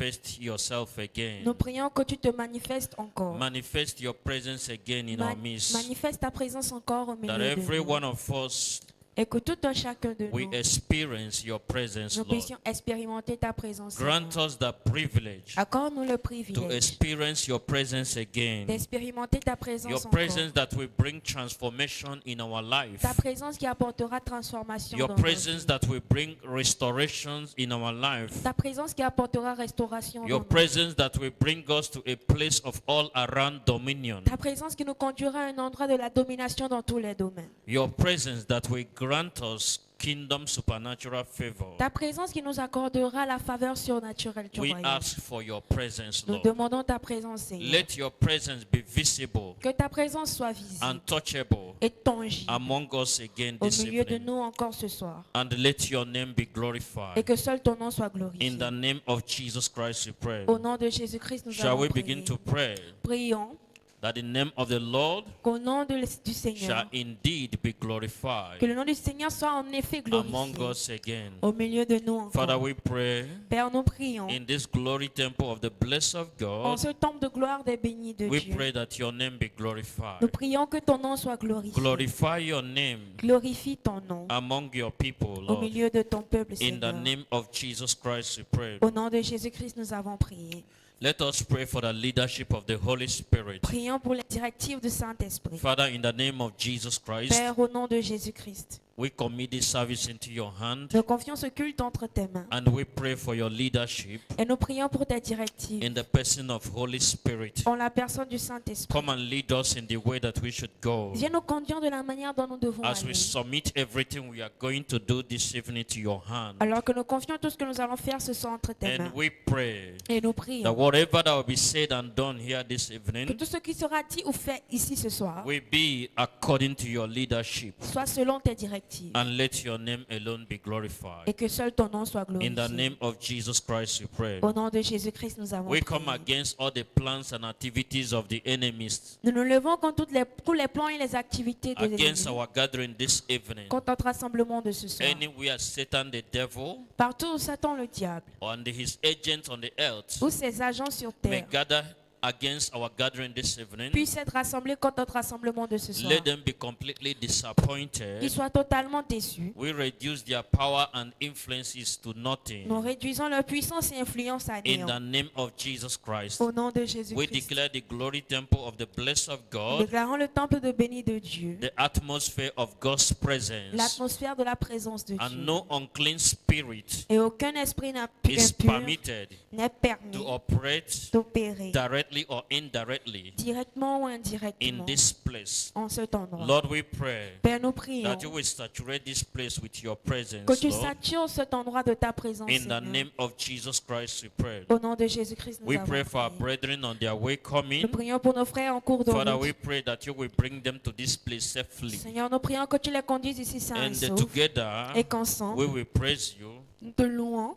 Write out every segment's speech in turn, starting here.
manifest yourself again. Nous prions que tu te manifestes encore. Manifest your presence again in our midst. Manifeste ta présence encore au milieu That de every nous. one of us, Et que tout un chacun de we nous, experience your presence, nous Lord. puissions expérimenter ta présence. Grant Seigneur. us the privilege Accorde-nous le to privilège experience your presence again. d'expérimenter ta Your présence encore. presence that will bring transformation in our life. Ta présence qui apportera transformation Your dans nos presence vies. that will bring restorations in our life. Ta présence qui apportera restauration Your dans nos vies. presence that will bring us to a place of all around dominion. Ta présence qui nous conduira à un endroit de la domination dans tous les domaines. Your presence that will grant us kingdom supernatural favor. Ta présence qui nous accordera la faveur surnaturelle du We royaume. ask for your presence, Nous Lord. demandons ta présence, Seigneur. Let your presence be visible, Que ta présence soit visible untouchable et tangible among us again au this milieu de evening. nous encore ce soir. And let your name be Et glorified. que seul ton nom soit glorifié. In the name of Jesus Christ we pray. Au nom de Jésus-Christ, nous Shall allons we prier. begin to pray Prions that the name of the Lord qu'au nom du shall Seigneur, indeed be que glorified le nom du Seigneur soit en effet among glorifié us again. au milieu de nous Father, encore. we pray Père, nous prions in this glory temple of the blessed of en God. ce temple de gloire des bénis de We Dieu. pray that your name be Nous glorified. prions que ton nom soit glorifié. Glorify your name Glorifie ton nom among your people, au Lord. milieu de ton peuple, In the Seigneur. name of Jesus Christ we pray. Au nom de Jésus-Christ, nous avons prié. Let us pray for the leadership of the Holy Spirit. Prions pour les directives du Saint-Esprit. Father, in the name of Jesus Christ, Père, au nom de Jésus-Christ, we commit this service into your hand, nous confions ce culte entre tes mains. and we pray for your leadership Et nous prions pour tes directives in the person of Holy Spirit. en la personne du Saint-Esprit. Come and lead us in the way that we should go. Viens nous conduire de la manière dont nous devons As we aller. submit everything we are going to do this evening to your hand, Alors que nous confions tout ce que nous allons faire ce soir entre tes and mains. we pray Et nous that prions whatever that will be said and done here this que evening tout ce qui sera dit ou fait ici ce soir will be according to your leadership, soit selon tes directives. and let your name alone be glorified. Et que seul ton nom soit In the glorifié. name of Jesus Christ we pray. Au nom de Jésus-Christ, nous avons We come prié. against all the plans and activities of the enemies Nous nous levons contre tous les plans et les activités de against l'ennemi, our gathering this evening. contre notre rassemblement de ce soir. Anywhere Satan the devil Partout où Satan le diable and his agents on the earth ou ses agents sur may terre gather against our gathering this evening, puissent être rassemblés contre notre rassemblement de ce soir. let them be completely Qu'ils disappointed. soient totalement déçus. We reduce their power and influences to nothing. Nous réduisons leur puissance et influence à In néant. the name of Jesus Christ, Au nom de we Jésus-Christ. declare the glory temple of the blessed of Nous God, déclarons le temple de béni de Dieu, the atmosphere of God's presence, l'atmosphère de la présence de and Dieu. no unclean spirit Et aucun esprit is impur permitted n'est permis to operate d'opérer directly or indirectly directement ou in indirectement this place. en cet endroit. Lord, we pray Père, nous prions that you will saturate this place with your presence, que tu Lord. satures cet endroit de ta présence, In the Seigneur. name of Jesus Christ, we pray. Au nom de Jésus-Christ, nous We avons pray for our prié. brethren on their way coming. Nous prions pour nos frères en cours de Father, we route. pray that you will bring them to this place safely. Seigneur, nous prions que tu les conduises ici sains et And saufs together, et qu'ensemble, we will praise you. nous te louons,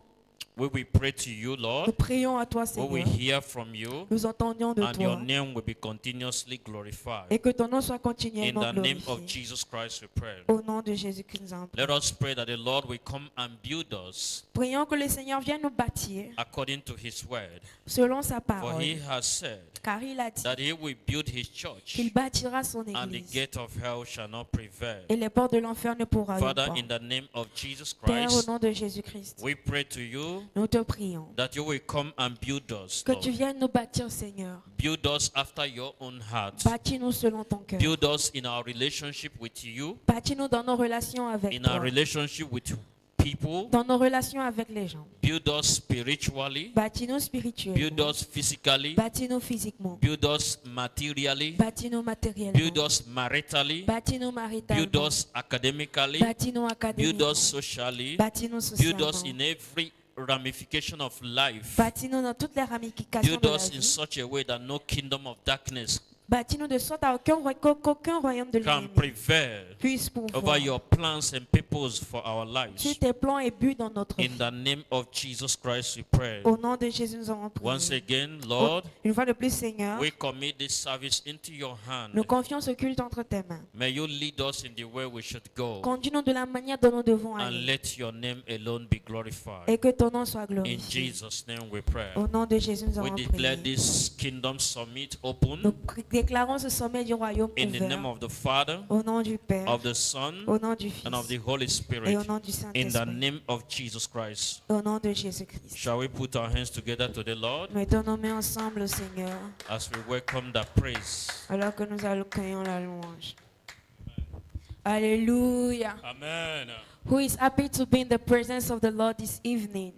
We will pray to you, nous Lord. prions à toi, We will Seigneur. hear from you. Nous entendions de And your toi name will be continuously glorified. et que ton nom soit In continuellement the name of glorifié. Jesus Christ, we pray. Au nom de Jésus-Christ, nous en prions. Let us pray that the Lord will come and build us Prions que le Seigneur vienne nous bâtir according to his word. selon sa For parole. he has said Car il a dit that he will build his church, qu'il bâtira son and the église gate of hell shall not prevail. et les portes de l'enfer ne pourront Father, pas. in the name of Jesus Père, au Christ, nom de Jésus-Christ, we pray to you nous te prions that you will come and build us, que Lord. tu viennes nous bâtir, Seigneur. Build us after your own heart. Bâtis-nous selon ton cœur. Build us in our relationship with you, Bâtis-nous dans nos relations avec in our toi, relationship with people. dans nos relations avec les gens. Build us spiritually. Bâtis-nous Build spirituellement. us physically. Bâtis-nous physiquement. Build us materially. Bâtis-nous Build matériellement. us maritally. Bâtis-nous Build maritalement. us academically. Bâtis-nous Build académiquement. us socially. Bâtis-nous Build us socialement. in every ramification of life. Bâtis-nous dans toutes les ramifications Build de la us in vie. such a way that no kingdom of darkness Bâtis-nous de sorte à qu'aucun royaume de can l'ennemi prevail puisse over pouvoir your plans and purpose for our sur lives. tes plans et buts dans notre In vie. the name of Jesus Christ, we pray. Au nom de Jésus, nous avons Once prié. again, Lord, Une fois de plus, Seigneur, we commit this service into your hand. nous confions ce culte entre tes mains. May you lead us in the way we should go, Conduis-nous de la manière dont nous devons and aller. let your name alone be glorified. Et que ton nom soit In glorifié. Jesus' name we pray. Au nom de Jésus, nous We avons declare prié. this kingdom summit Nous open déclarons ce sommet du royaume in the name ouvert. of the Father, Au nom du Père, of the Son, au nom du Fils and of the Holy et Spirit. au nom du In the Saint-Esprit. name of Jesus Christ. Au nom de Jésus-Christ. Shall we put our hands together to the Lord Mettons nos mains ensemble, au Seigneur, as we welcome that praise? alors que nous accueillons la louange. Alléluia. Amen. Who is happy to be in the presence of the Lord this evening?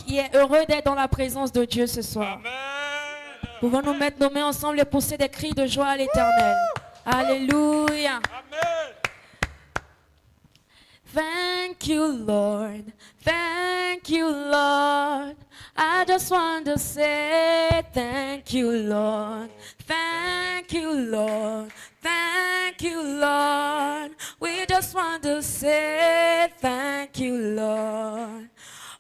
Qui est heureux d'être dans la présence de Dieu ce soir? Pouvons-nous mettre nos mains ensemble et pousser des cris de joie à l'Éternel? Alléluia. Thank you, Lord. Thank you, Lord. I just want to say thank you, Lord. Thank you, Lord. Thank you, Lord. We just want to say thank you, Lord.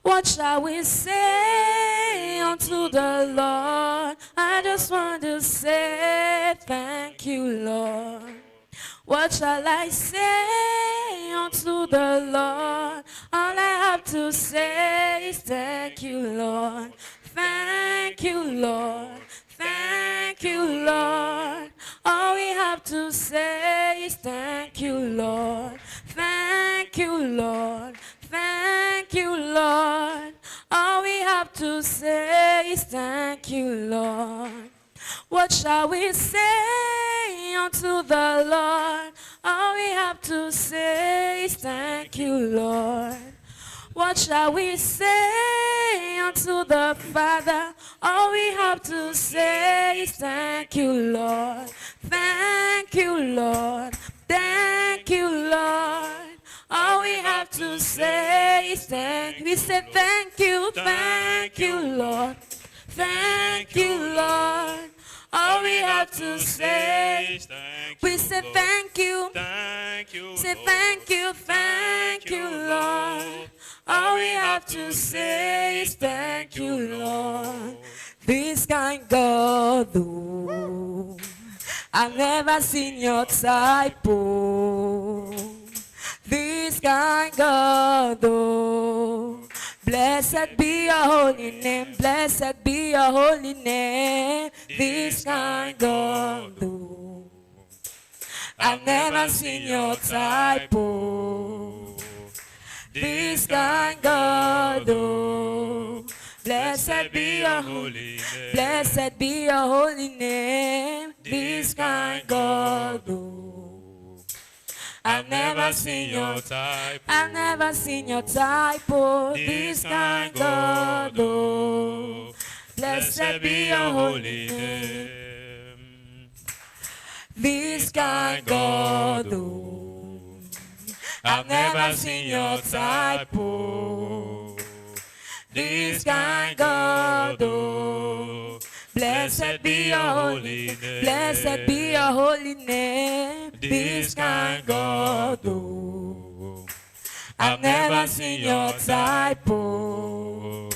What shall we say unto the Lord? I just want to say thank you, Lord. What shall I say unto the Lord? All I have to say is thank you, Lord. Thank you, Lord. Thank you, Lord. All we have to say is thank you, Lord. Thank you, Lord. Thank you, Lord. All we have to say is thank you, Lord. What shall we say unto the Lord? All we have to say is thank you, Lord. What shall we say unto the Father? All we have to say is thank you, Lord. Thank you, Lord. Thank you, Lord. All we have to say is thank you. We say thank you, Lord. Thank you, Lord. All we have to say is we say thank you. Say thank you, Lord. All we have to say is thank you, Lord. This kind God, oh, I've never seen your type, oh. This kind God, oh, blessed be your holy name, blessed be your holy name. This kind God, oh, I've never seen your type, oh. This kind God, oh, blessed be your holy name, blessed be your holy name. This kind God, oh, I've never seen your type, I've never seen your type, oh. This kind God, oh, blessed be your holy name. This kind God, oh, I've never seen your type, oh. This kind God, oh, blessed be your holy name, blessed be your holy name. This kind God, oh, I've never seen your type, oh.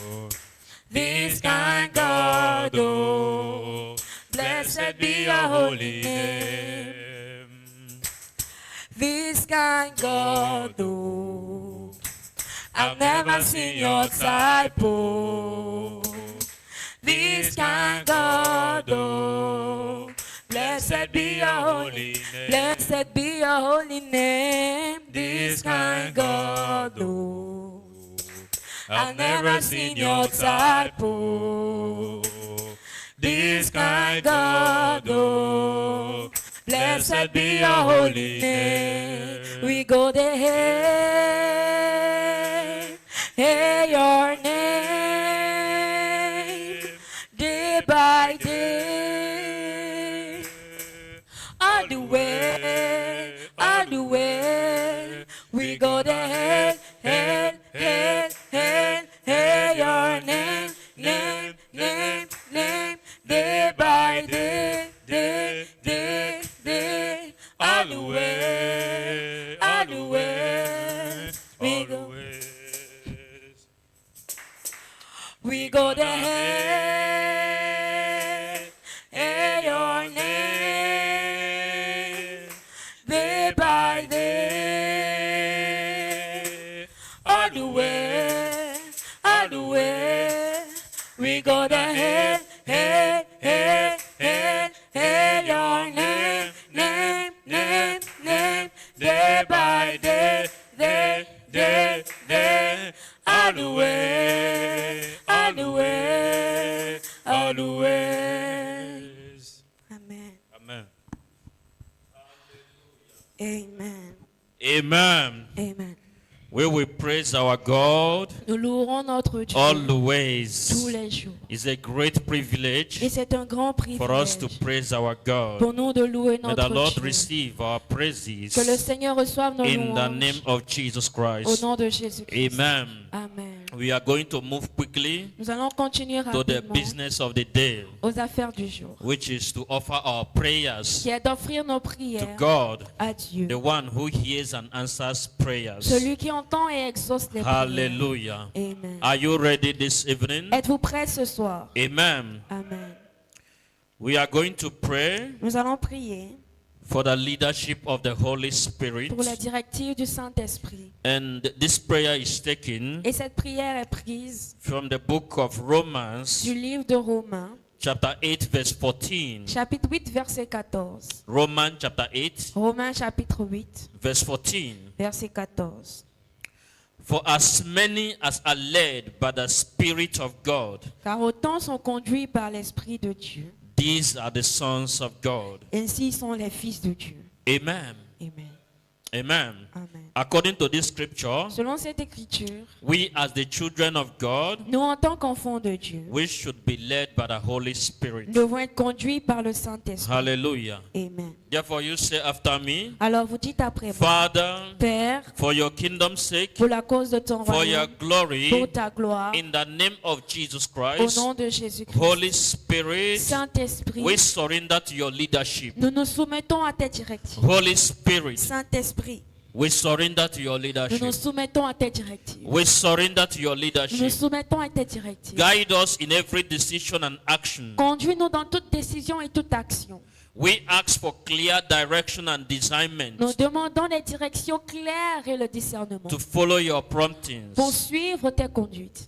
This kind God, oh, blessed be your holy name. This kind God, oh, I've never seen your type, oh. This kind God, oh, blessed be your holy name, blessed be your holy name. This kind God, oh, I've never seen your type, oh. This kind God, oh, blessed be your holy name. We go there, hey, your name, day by day, all the way, all the way. We go there, hey, your name, name, day by day, day head and your name, day by day. All the way, we go the head, your name, day by day, all the way, all the way. Amen. Amen. Amen. Amen. Amen. We will praise our God Nous louerons notre Dieu all the tous ways. les jours. It's a great privilege Et c'est un grand for us to privilège praise our God. pour nous de louer May the notre Lord Dieu. receive our praises Que le Seigneur reçoive nos in the name louanges of Jesus au Christ. nom de Jésus-Christ. Amen. Amen. We are going to move quickly Nous allons continuer to the rapidement business of the day, aux affaires du jour, which is to offer our prayers qui est d'offrir nos to prières God, à Dieu, the one who hears and answers prayers. celui qui entend et exauce les prières. Hallelujah. Amen. Are you ready this evening? Êtes-vous prêts ce soir? Amen. Amen. We are going to pray Nous allons prier for the leadership of the Holy Spirit. pour la directive du Saint-Esprit. And this prayer is taken Et cette prière est prise from the book of Romans, du livre de Romains, chapter 8, verse 14. chapitre 8, verset 14. Romans chapter 8, Romains chapitre 8, verse 14. verset 14. For as many as are led by the Spirit of God, Car autant sont conduits par l'Esprit de Dieu, these are the sons of God. ainsi sont les fils de Dieu. Amen. Amen. Amen. Amen. According to this scripture, Selon cette écriture, we as the children of God, nous en tant qu'enfants de Dieu, we should be led by the Holy Spirit. devons être conduits par le Saint-Esprit. Hallelujah. Amen. Therefore you say after me, Alors vous dites après moi, Father, Père, for your kingdom's sake, pour la cause de ton for your royaume, glory, pour ta gloire, in the name of Jesus au Christ, nom de Jésus-Christ, Holy Spirit, Saint-Esprit, we surrender to your leadership. nous nous soumettons à tes directives. Holy Spirit, Saint-Esprit, we surrender to your nous nous leadership. soumettons à tes directives. We surrender to your Nous nous leadership. soumettons à tes directives. Guide us in every decision and action. Conduis-nous dans toute décision et toute action. We ask for clear direction and discernment Nous demandons des directions claires et le discernement to follow your pour promptings. suivre tes conduites.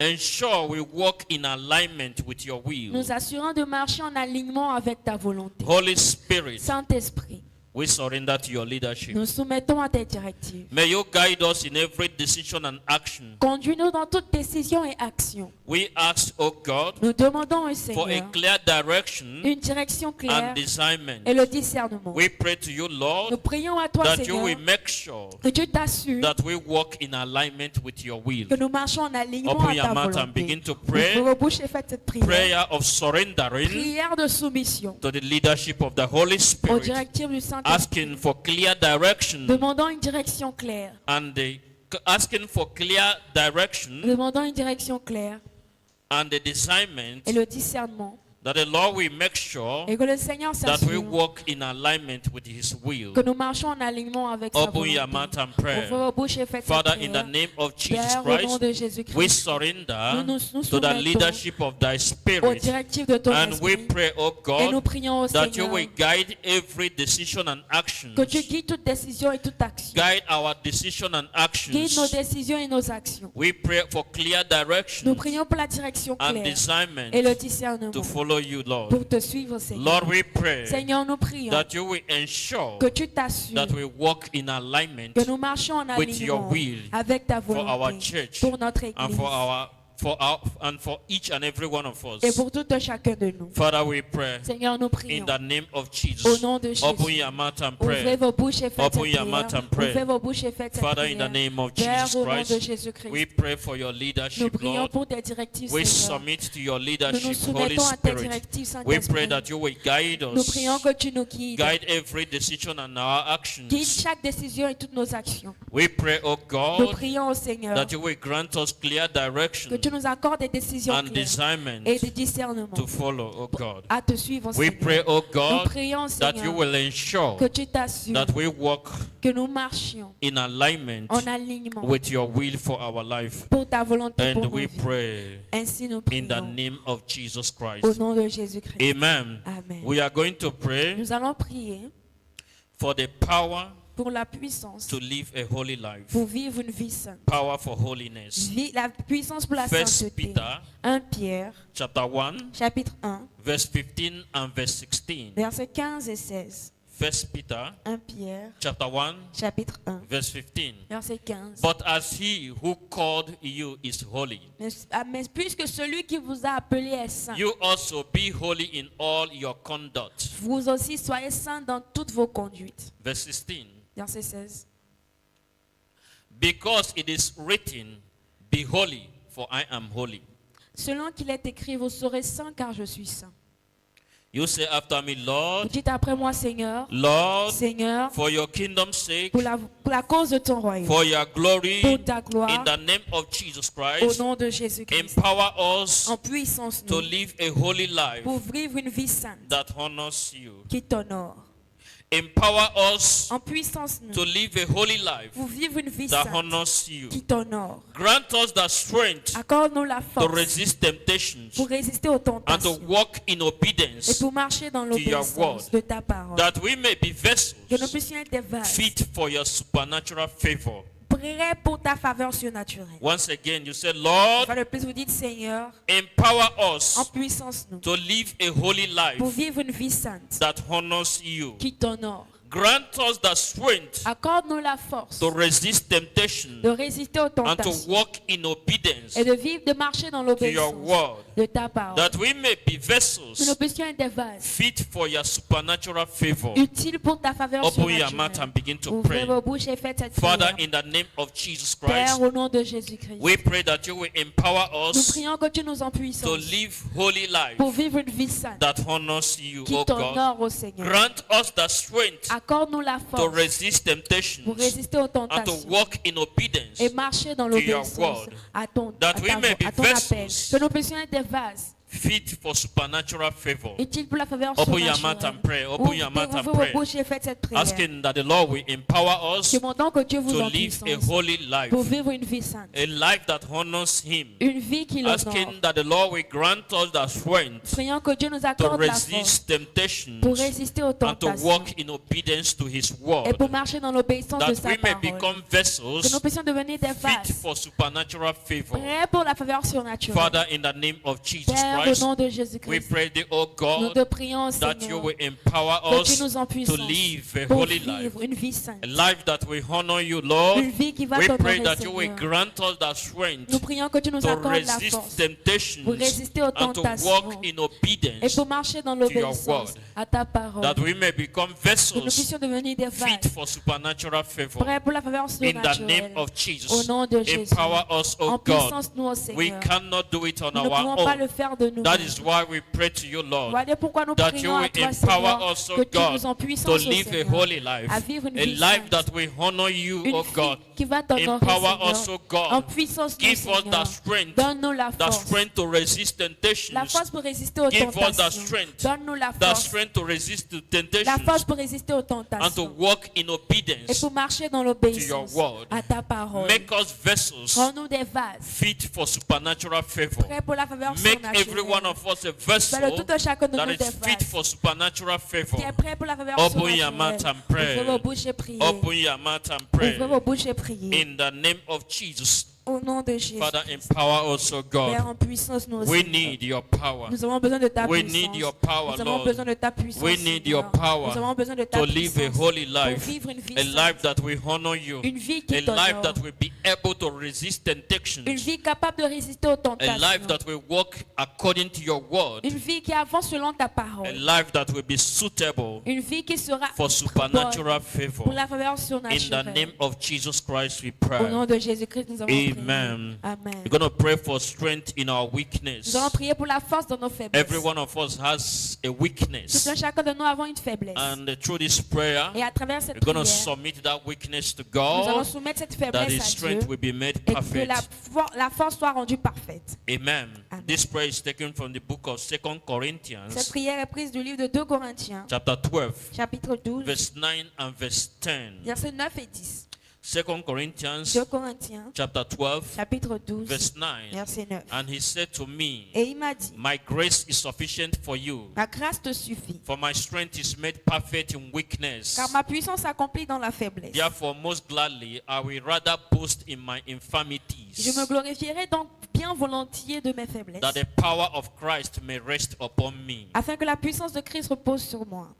Ensure we walk in alignment with your will. Nous assurons de marcher en alignement avec ta volonté. Holy Spirit, Saint-Esprit, we surrender to your leadership. nous soumettons à tes directives. May you guide us in every decision and action. Conduis-nous dans toute décision et action. We ask, oh God, Nous demandons au for a Seigneur clear direction une direction claire and discernment. et le discernement. We pray to you, Nous Lord, prions à toi, that you Seigneur, will make sure que tu t'assures that we walk in alignment with your will. que nous marchons en alignement Open à your ta mouth and volonté. begin to pray. Ouvre vos bouches et faites cette prière. Prayer of surrendering Prière de soumission to the leadership of the Holy aux Spirit, directives du Saint-Esprit. asking for clear direction Demandons une direction claire. and asking for clear direction Demandons une direction claire and the discernment et le discernement. that the Lord will make sure Et que le Seigneur that we s'assure walk in alignment with His will. que nous marchons en alignement avec sa Open your volonté. mouth and pray. Ouvrez vos bouches et faites cette Father, in the prière. name of Jesus Père, au nom Christ, de we Jésus-Christ, surrender nous to the soumettons leadership of Thy aux Spirit. directives de ton And we esprit. pray, oh Et nous God, prions au that you Seigneur will guide every decision and action. que tu guides toute décision et toute action. Guide our decision and Guide nos actions. décisions et nos actions. We pray for clear Nous direction prions pour la direction and claire discernment et le discernement to follow you, Lord. pour te suivre, Seigneur. Lord, we pray Seigneur, nous prions that you will ensure que tu t'assures that we walk in alignment que nous marchons en with your alignement will avec ta for our volonté church pour notre and Église for each and every one of et us. pour tout un chacun de nous. Father, we pray Seigneur, nous in prions the name of au Jesus. nom de Open Jésus. your mouth and Ouvrez pray. vos bouches et faites Open cette your mouth prière. and pray. Ouvrez vos bouches et faites cette Father, in the prière. name of Père, Jesus au nom de Christ, Jésus-Christ, we pray for your nous leadership, prions Lord. pour tes directives, We Seigneur. submit to your Nous nous leadership, Holy soumettons à tes Spirit. directives, We pray Saint-Esprit. that you will guide Nous us, prions que tu nous guides. guide every decision and our Guide actions. chaque décision et toutes nos actions. We pray, oh Nous God, prions au Seigneur that you will grant us clear que directions tu tu nous accordes des décisions and claires discernment et des discernements to follow, oh God. à te suivre, We Seigneur. pray, oh Nous God, prions, that you Seigneur, will ensure que tu t'assures that we walk que nous marchions in alignment en alignement with your will for our life. pour ta volonté And pour nos we vies. pray Ainsi nous in the prions name of Jesus au Christ. nom de Jésus-Christ. Amen. Amen. We are going to pray Nous allons prier for the power pour la puissance to live a holy life. pour vivre une vie sainte. Power for holiness. La puissance pour la First sainteté. Peter 1 Pierre, chapter 1, chapitre 1, verse 15 and verse 16. versets 15 et 16. First Peter 1 Pierre, chapter 1, chapitre 1, verse 15. verset 15. But as he who called you is holy, Mais puisque celui qui vous a appelé est saint, you also be holy in all your conduct. vous aussi soyez saints dans toutes vos conduites. Verse 16. Verset 16. Because it is written, be holy, for I am holy. Selon qu'il est écrit, vous serez saints car je suis saint. You say after me, Vous Lord, dites après moi, Seigneur, Lord, Seigneur, for your kingdom's sake, pour la cause de ton royaume, for your glory, pour ta gloire, in the name of Jesus au Christ, nom de Jésus-Christ, empower us en puissance to nous, live a holy life pour vivre une vie sainte that honors you. qui t'honore. Empower us En puissance nous, to live a holy life pour vivre une vie that sainte honors you. qui t'honore. Grant us the strength Accorde-nous la to force resist temptations pour résister aux and to tentations walk in et obedience, pour marcher dans your l'obéissance word, de ta parole. that we may be Que nous vessels puissions être des vases fit for your supernatural favor. prêts pour ta faveur surnaturelle. Once again, you say, Une Lord, fois de plus, vous dites, Seigneur, empower en us puissance nous, to live a holy pour life vivre une vie sainte that honors you. qui t'honore. Grant us the strength Accorde-nous la force to resist temptation de résister aux and to tentations walk in obedience et de vivre, de marcher dans to your l'obéissance word, de ta parole. that we may be Que nous vessels puissions être des vases fit for your supernatural favor. utiles pour ta faveur Open your mouth surnaturelle. and begin to Ouvrez pray. vos bouches et faites cette Father, prière. in the name of Jesus Père, Christ, au nom de Jésus-Christ, we pray that you will empower nous us prions que tu nous en to puissances live holy life pour vivre une vie sainte that honors you, qui O God. t'honore au Seigneur. Grant us the strength Accorde-nous la to force resist temptations pour résister aux and to tentations walk in obedience, et marcher dans your l'obéissance word, à ton that we may be appel. vessels Que nous puissions être des vases fit for supernatural favor. utiles pour la faveur Open your mouth and pray. surnaturelle. Open your mouth and Ouvrez vos pray. bouches et faites cette prière. Asking that the Lord will empower us Demandons que Dieu vous to en live a puissance holy life, pour vivre une vie sainte. a life that honors Him. Une vie qui l'honore. Asking that the Lord will grant us the strength Prions que Dieu nous to accorde la force resist temptations pour résister aux and to tentations walk in obedience to His et word, pour marcher dans l'obéissance de that sa we may parole. become Que vessels nous puissions devenir des fit vases for supernatural favor. prêts pour la faveur surnaturelle. Father, in the name of Jesus Père, au Christ, nom de we Jésus-Christ, pray thee, O nous God, te prions, that you Seigneur, will empower que tu us nous en to puissances live a pour holy life, vivre une vie sainte. a life that will honor you, Lord. Une vie qui va We t'honorer, pray that you will Seigneur. grant us the strength Nous prions que tu nous to accordes la resist force temptations pour résister aux and to tentations walk in et obedience, pour marcher dans your l'obéissance word, à ta parole. that we may become Que nous vessels puissions devenir des fit vases for supernatural favor. prêts pour la faveur In the name surnaturelle. of Au Jesus, nom de Jésus. empower us, En O God. puissance, nous, au We Seigneur. cannot do it on Nous ne our pouvons pas own. le faire de nous. That is why we pray to you, Lord, Voilà pourquoi nous that you prions à will toi, empower Seigneur, us, O que tu God, nous en to puissance, au live a Seigneur, holy life, à vivre une a vie life sainte. that will honor you, Une O vie God. qui va t'honorer, Empower us, Seigneur. O God. En puissance, nous, Give us the Seigneur. strength, Donne-nous la the force. strength to resist La temptations, force pour résister aux Give us the tentations. strength. Donne-nous la the force. strength to resist the La temptations, force pour résister aux and to tentations. walk in Et obedience. pour marcher dans to l'obéissance your word. à ta parole. Make us vessels Rends-nous des vases fit for supernatural favor. prêts pour la faveur Make every one surnaturelle. of us a Fais de vessel tout chacun de that nous is des fit vases for supernatural favor. qui est prêt pour la faveur Open your mouth surnaturelle. and pray. Ouvrez vos bouches et priez. Open your mouth and pray. Ouvrez vos bouches et priez. In the name of Jesus, Au nom de Jésus. Father, empower us, O Père, God. en puissance, nous We aussi. need your power Nous avons besoin de ta We puissance. need your power, Nous avons Lord. besoin de ta puissance. We need Seigneur. your power Nous avons besoin de ta to live a puissance holy pour life, vivre une vie a sainte. life that will honor you, Une vie a qui life t'honore. that will be able to resist Une temptations, vie capable de résister aux a tentations. life that will walk according to your word, Une vie qui avance selon ta a parole. life that will be suitable Une vie qui sera for supernatural bonne favor. pour la faveur In the surnaturelle. name of Jesus Christ, we Au nom pray. de Jésus-Christ, nous avons prié. Amen. Amen. We're going to pray for strength in our weakness. Nous allons prier pour la force dans nos faiblesses. Every one of us has a Tout weakness. un chacun de nous avons une faiblesse. And through this prayer, Et à travers cette we're going to prière, submit that weakness to nous allons God, soumettre cette that faiblesse His à Dieu strength will be made et que perfect. la force soit rendue parfaite. Amen. Amen. This prayer is taken from the book of 2 Cette Corinthians, prière est prise du livre de 2 Corinthiens, chapter 12, chapitre 12, verse 9 and verse 10. versets 9 et 10. 2 Corinthians, 2 Corinthiens, chapter 12, chapitre 12, verse 9. verset 9. And he said to me, Et il m'a dit, my grace is sufficient for you, ma grâce te suffit, for my strength is made perfect in weakness. car ma puissance s'accomplit dans la faiblesse. Therefore, most gladly, I will rather boast in my infirmities, Je me glorifierai donc bien volontiers de mes faiblesses, that the power of Christ may rest upon me. afin que la puissance de Christ repose sur moi.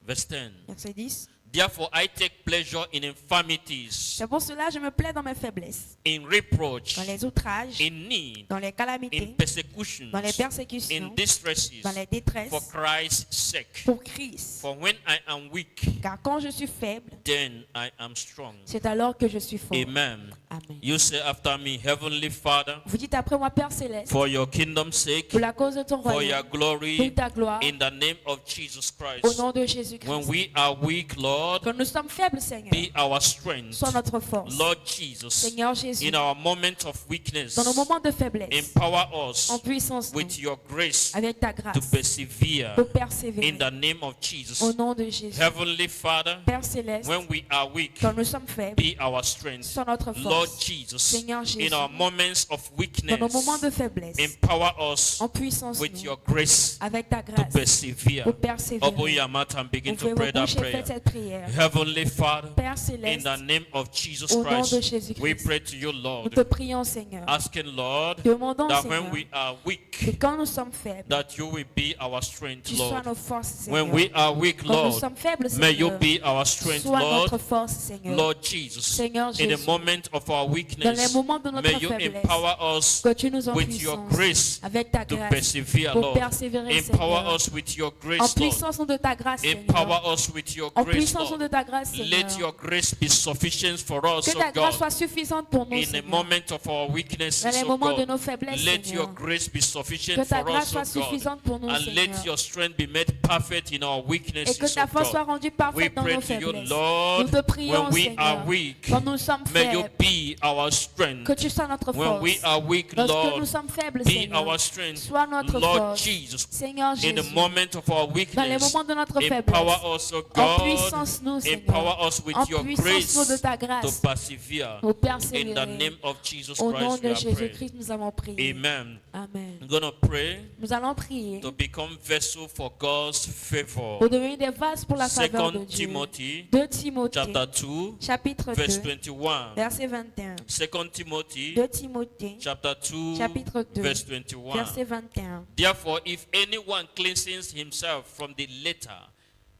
Verse 10. Verset 10. Therefore, I take pleasure in infirmities, C'est pour cela que je me plais dans mes faiblesses, in reproach, dans les outrages, in need, dans les in calamités, persecutions, dans les in persécutions, distresses, dans les détresses, for Christ's sake. pour Christ. For when I am weak, Car quand je suis faible, then I am strong. c'est alors que je suis fort. Amen. Amen. You say after me, Heavenly Father, Vous dites après moi, Père Céleste, for your kingdom's sake, pour la cause de ton for your royaume, glory, pour ta gloire, in the name of Jesus au Christ. nom de When Jésus-Christ. we are weak, Lord, Quand nous sommes faibles, Seigneur, be our strength. sois notre force. Lord Jesus, Seigneur Jésus, in our moment of weakness, dans nos moments de faiblesse, empower us en puissance, with your grace avec ta to grâce, persevere pour persévérer. in the name of Au Jesus. nom de Jésus. Heavenly Father, Père Céleste, when we are weak, quand nous sommes faibles, be our strength. sois notre Lord force. Jesus, Seigneur Jésus, in our moments of dans weakness, nos moments de faiblesse, empower us en puissance, with nous, your grace avec ta to grâce, persevere. pour Open persévérer. your mouth and begin Ouvrez to vos pray that bouches et prayer. faites cette prière. Heavenly Father, Père in Céleste, the name of Jesus au nom de Christ, Jésus-Christ, we pray to you, nous Lord, te prions, Seigneur. asking, Lord, Demandons, that Seigneur, when we are que weak, quand nous sommes faibles, that you will be our strength, tu sois Lord. nos forces, When Seigneur. we are weak, Quand nous Lord, sommes faibles, may you Seigneur, be our strength, sois Lord. notre force, Seigneur. Lord Jesus, Seigneur in the Jésus, moment of our dans les weakness, moments de notre may you faiblesse, empower us que tu nous en with your puissances, grace avec ta to grâce, persevere, pour Lord. persévérer, Empower Seigneur. us with your En grace, Lord. puissance de ta grâce, Empower Seigneur. us with your En grace, puissance de Lord. ta grâce, Let Seigneur. your grace be sufficient for us, Que oh ta grâce God. soit suffisante pour nous, In the Seigneur. moment of our weaknesses, Dans les oh moments de God, nos faiblesses, let your Seigneur. grace be sufficient Que ta for grâce us, soit oh God. suffisante pour nous, And let Seigneur. your strength be made perfect in our Et weaknesses, que ta oh force soit God. rendue We parfaite dans pray nos to you, faiblesses. Lord, Nous te prions, when we Seigneur. are weak, Quand nous sommes may you faibles, be our strength. que tu sois notre When we force. are weak, Lorsque Lord, nous sommes faibles, be Seigneur, our strength. sois notre Lord force. Jesus, Seigneur in Jésus, the moment of our dans les weakness, moments de notre empower faiblesse, us, oh en God. puissance nous, Seigneur, Empower us with en your puissance nous de grace ta to grâce, persevere. pour In the persévérer. name of Jesus Au nom Christ, we de are praying. Jésus-Christ, nous avons prié. Amen. Amen. I'm going to pray Nous allons prier to become vessel for God's favor. pour devenir des vases pour la faveur de 2 Dieu. Timothy 2 Timothée, chapter 2, chapitre verse 2, 21. verset 21. 2 Timothy 2 Timothée, chapter 2, chapitre 2, verse 21. verset 21. Therefore, if anyone cleanses himself from the letter,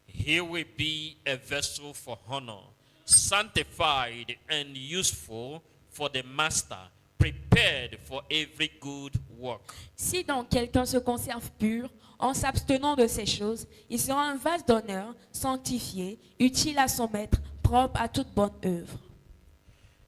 he will be a vessel for honor, sanctified and useful for the master, prepared for every good work. Si donc quelqu'un se conserve pur en s'abstenant de ces choses, il sera un vase d'honneur, sanctifié, utile à son maître, propre à toute bonne œuvre.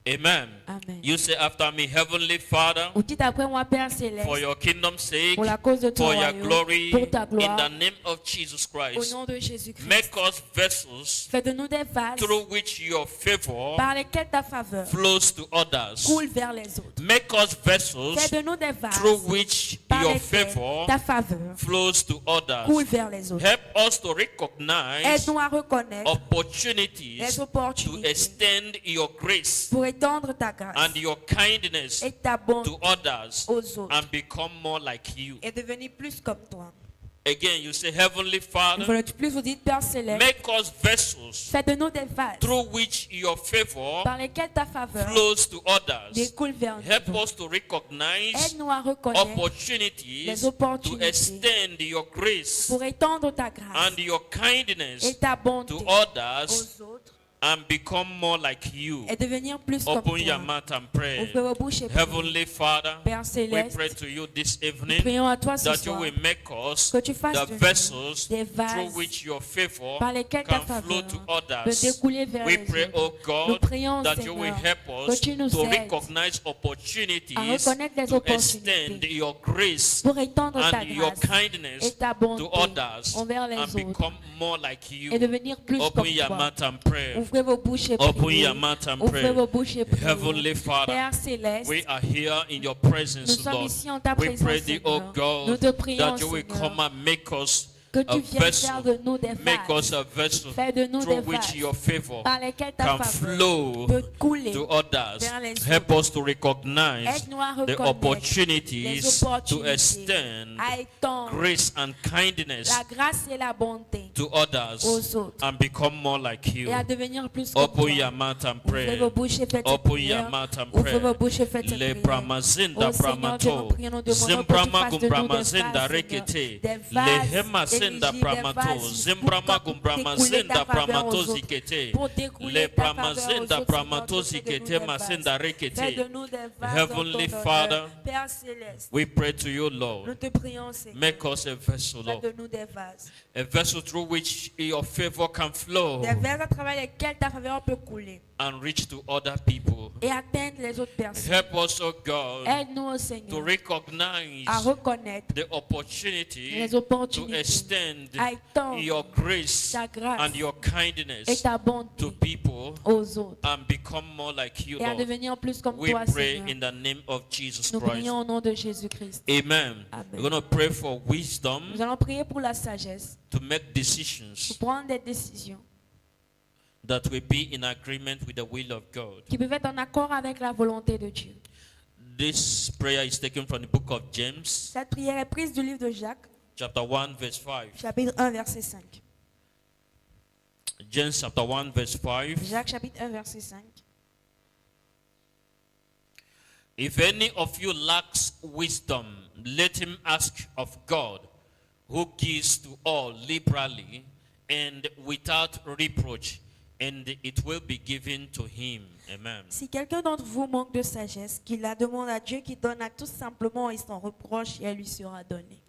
Amen. Amen. You say after me, Heavenly Father, Ou dites après moi, Père Céleste, for your kingdom's sake, pour la cause de ton for your royaume, glory, pour ta in gloire, the name of Jesus au Christ, nom de Jésus-Christ, make us vessels fais de nous des vases through which your favor par lesquels ta faveur flows to others. coule vers les autres. Make us vessels Fais de nous des vases through which par your lesquels favor ta faveur flows to others. coule vers les autres. Help us to recognize Aide-nous à reconnaître opportunities les to opportunités extend your grace pour étendre ta grâce and your kindness et ta bonté to others aux autres and become more like you. et devenir plus comme toi. Again, you say, Heavenly Une Father, fois de plus, vous dites, Père Céleste, make us vessels fais de nous des vases through which your favor par lesquels ta faveur flows to others. découle vers Help nous. us to recognize Aide-nous à reconnaître opportunities les to opportunités extend your grace pour étendre ta grâce and your kindness et ta bonté to others aux autres and become more like you. et devenir plus comme Open your toi. mouth and pray. Ouvrez vos bouches et priez. Heavenly Father, Père we céleste, pray to you this nous evening prions à toi ce that you soir will make us que tu fasses the de nous vessels des through vases which your favor par lesquels ta can flow faveur to peut others. découler vers We les pray, autres. oh Nous God, prions, that you will Seigneur, help que us tu nous to aides recognize opportunities à reconnaître les to opportunités extend your grace pour étendre ta and your grâce kindness et ta bonté to others envers les and autres become more like you. et devenir plus Open comme your toi. mouth and pray. Ouvrez vos bouches et Open priez. your mouth and Ouvrez pray. vos bouches et priez. Heavenly Father, Père céleste, we are here in your nous presence, sommes Lord. ici en ta We présence, pray thee, oh Seigneur. Nous God, te prions, that you will Seigneur, come and make us que a tu viennes vessel. faire de nous des Make us vases a vessel Fais de nous through des which vases your favor par lesquels ta can faveur flow peut couler. to others. vers les Help us to recognize Aide-nous à the reconnaître opportunities les to opportunités extend à étendre grace and kindness la grâce et la bonté to others aux autres and become more like you. et à devenir plus comme Open toi. your mouth and Ouvrez pray. vos bouches et faites cette Open prière. your mouth and Ouvrez vos pray. bouches et faites cette Le prière. bramazinda Oh Seigneur, Dieu, nous bramato. prions, nous demandons que tu Zimbrama fasses de nous des gumbramazinda vases, rekete. Seigneur. Des Le vases hemazinda érigés, des bramato. vases Zimbrama pour gumbramazinda découler ta faveur bramato aux autres. zikete. Pour découler Le ta faveur aux bramazinda autres, bramato Seigneur, fais de nous zikete des mazinda vases. Fais rekete. de nous des vases Heavenly en ton Father, honneur. Père céleste, we pray to you, nous Lord. te prions, Seigneur. Make us a vessel, Fais Lord. de nous des vases. A vessel through which your favor can flow Des vases à travers lesquels ta faveur peut couler and reach to other people. et atteindre les autres personnes. Help us, oh God, Aide-nous, to au Seigneur, recognize à reconnaître the opportunity les to opportunités, extend à étendre your grace ta grâce and your et kindness ta bonté to people aux autres and become more like you, et à Lord. devenir plus comme We toi, pray Seigneur. in the name of Jesus Nous Christ. prions au nom de Jésus-Christ. Amen. Amen. We're going to pray for wisdom Nous allons prier pour la sagesse, to make pour decisions prendre des décisions that will be in agreement with the will of God. qui peuvent être en accord avec la volonté de Dieu. This prayer is taken from the book of James, Cette prière est prise du livre de Jacques, chapter 1, verse 5. chapitre 1, verset 5. James chapter 1, verse 5. Jacques, chapitre 1, verset 5. If any of you lacks wisdom, let him ask of God, who gives to all liberally and without reproach, and it will be given to him. Amen. Si quelqu'un d'entre vous manque de sagesse, qu'il la demande à Dieu qui donne à tous simplement et sans reproche et elle lui sera donnée.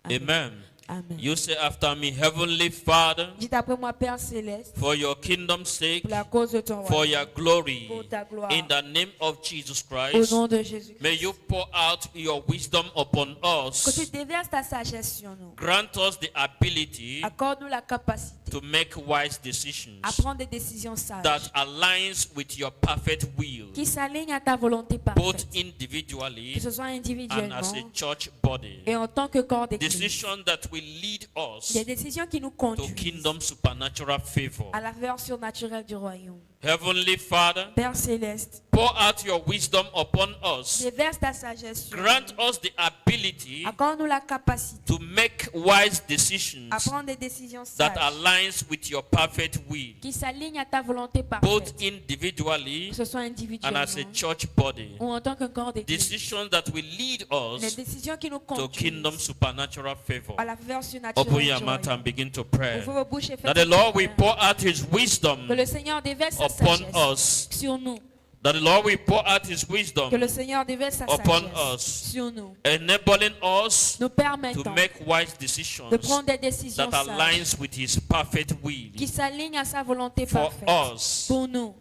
Amen. Amen. You say after me, Heavenly Father, Dites après moi, Père céleste, for your kingdom's sake, pour la cause de ton for royaume, your glory, pour ta gloire, in the name of Jesus au Christ, nom de Jésus. may you pour out your wisdom upon Que tu us. déverses ta sagesse sur nous. Grant us the ability Accorde-nous la capacité to make wise decisions à prendre des décisions sages that aligns with your perfect will, qui s'alignent à ta volonté both parfaite, que individually ce soit and individuellement as a church body. et en tant que corps d'église. Decisions that will lead us Des décisions qui nous to conduisent kingdom supernatural favor. à la faveur surnaturelle du royaume. Heavenly Father, Père céleste, pour out your wisdom upon us. déverse ta sagesse sur Grant nous. us the ability Accorde-nous la capacité to make wise à decisions prendre des décisions that sages aligns with your perfect will, qui s'alignent à ta volonté both parfaite, individually que ce soit and individuellement as a church body. ou en tant que corps d'église. Decisions that will lead Les us décisions qui nous to kingdom conduisent supernatural favor. à la faveur Open surnaturelle your du mouth royaume. and begin to pray. Ouvrez vos bouches et That faites the Lord will prière. pour out his wisdom Que le Seigneur déverse sa upon sagesse us. sur nous. That the Lord will pour out his wisdom, Que le Seigneur déverse sa upon sagesse us. sur nous. enabling us Nous to permettant make wise decisions de prendre des décisions that sages aligns with his perfect will qui s'alignent à sa volonté for parfaite us pour nous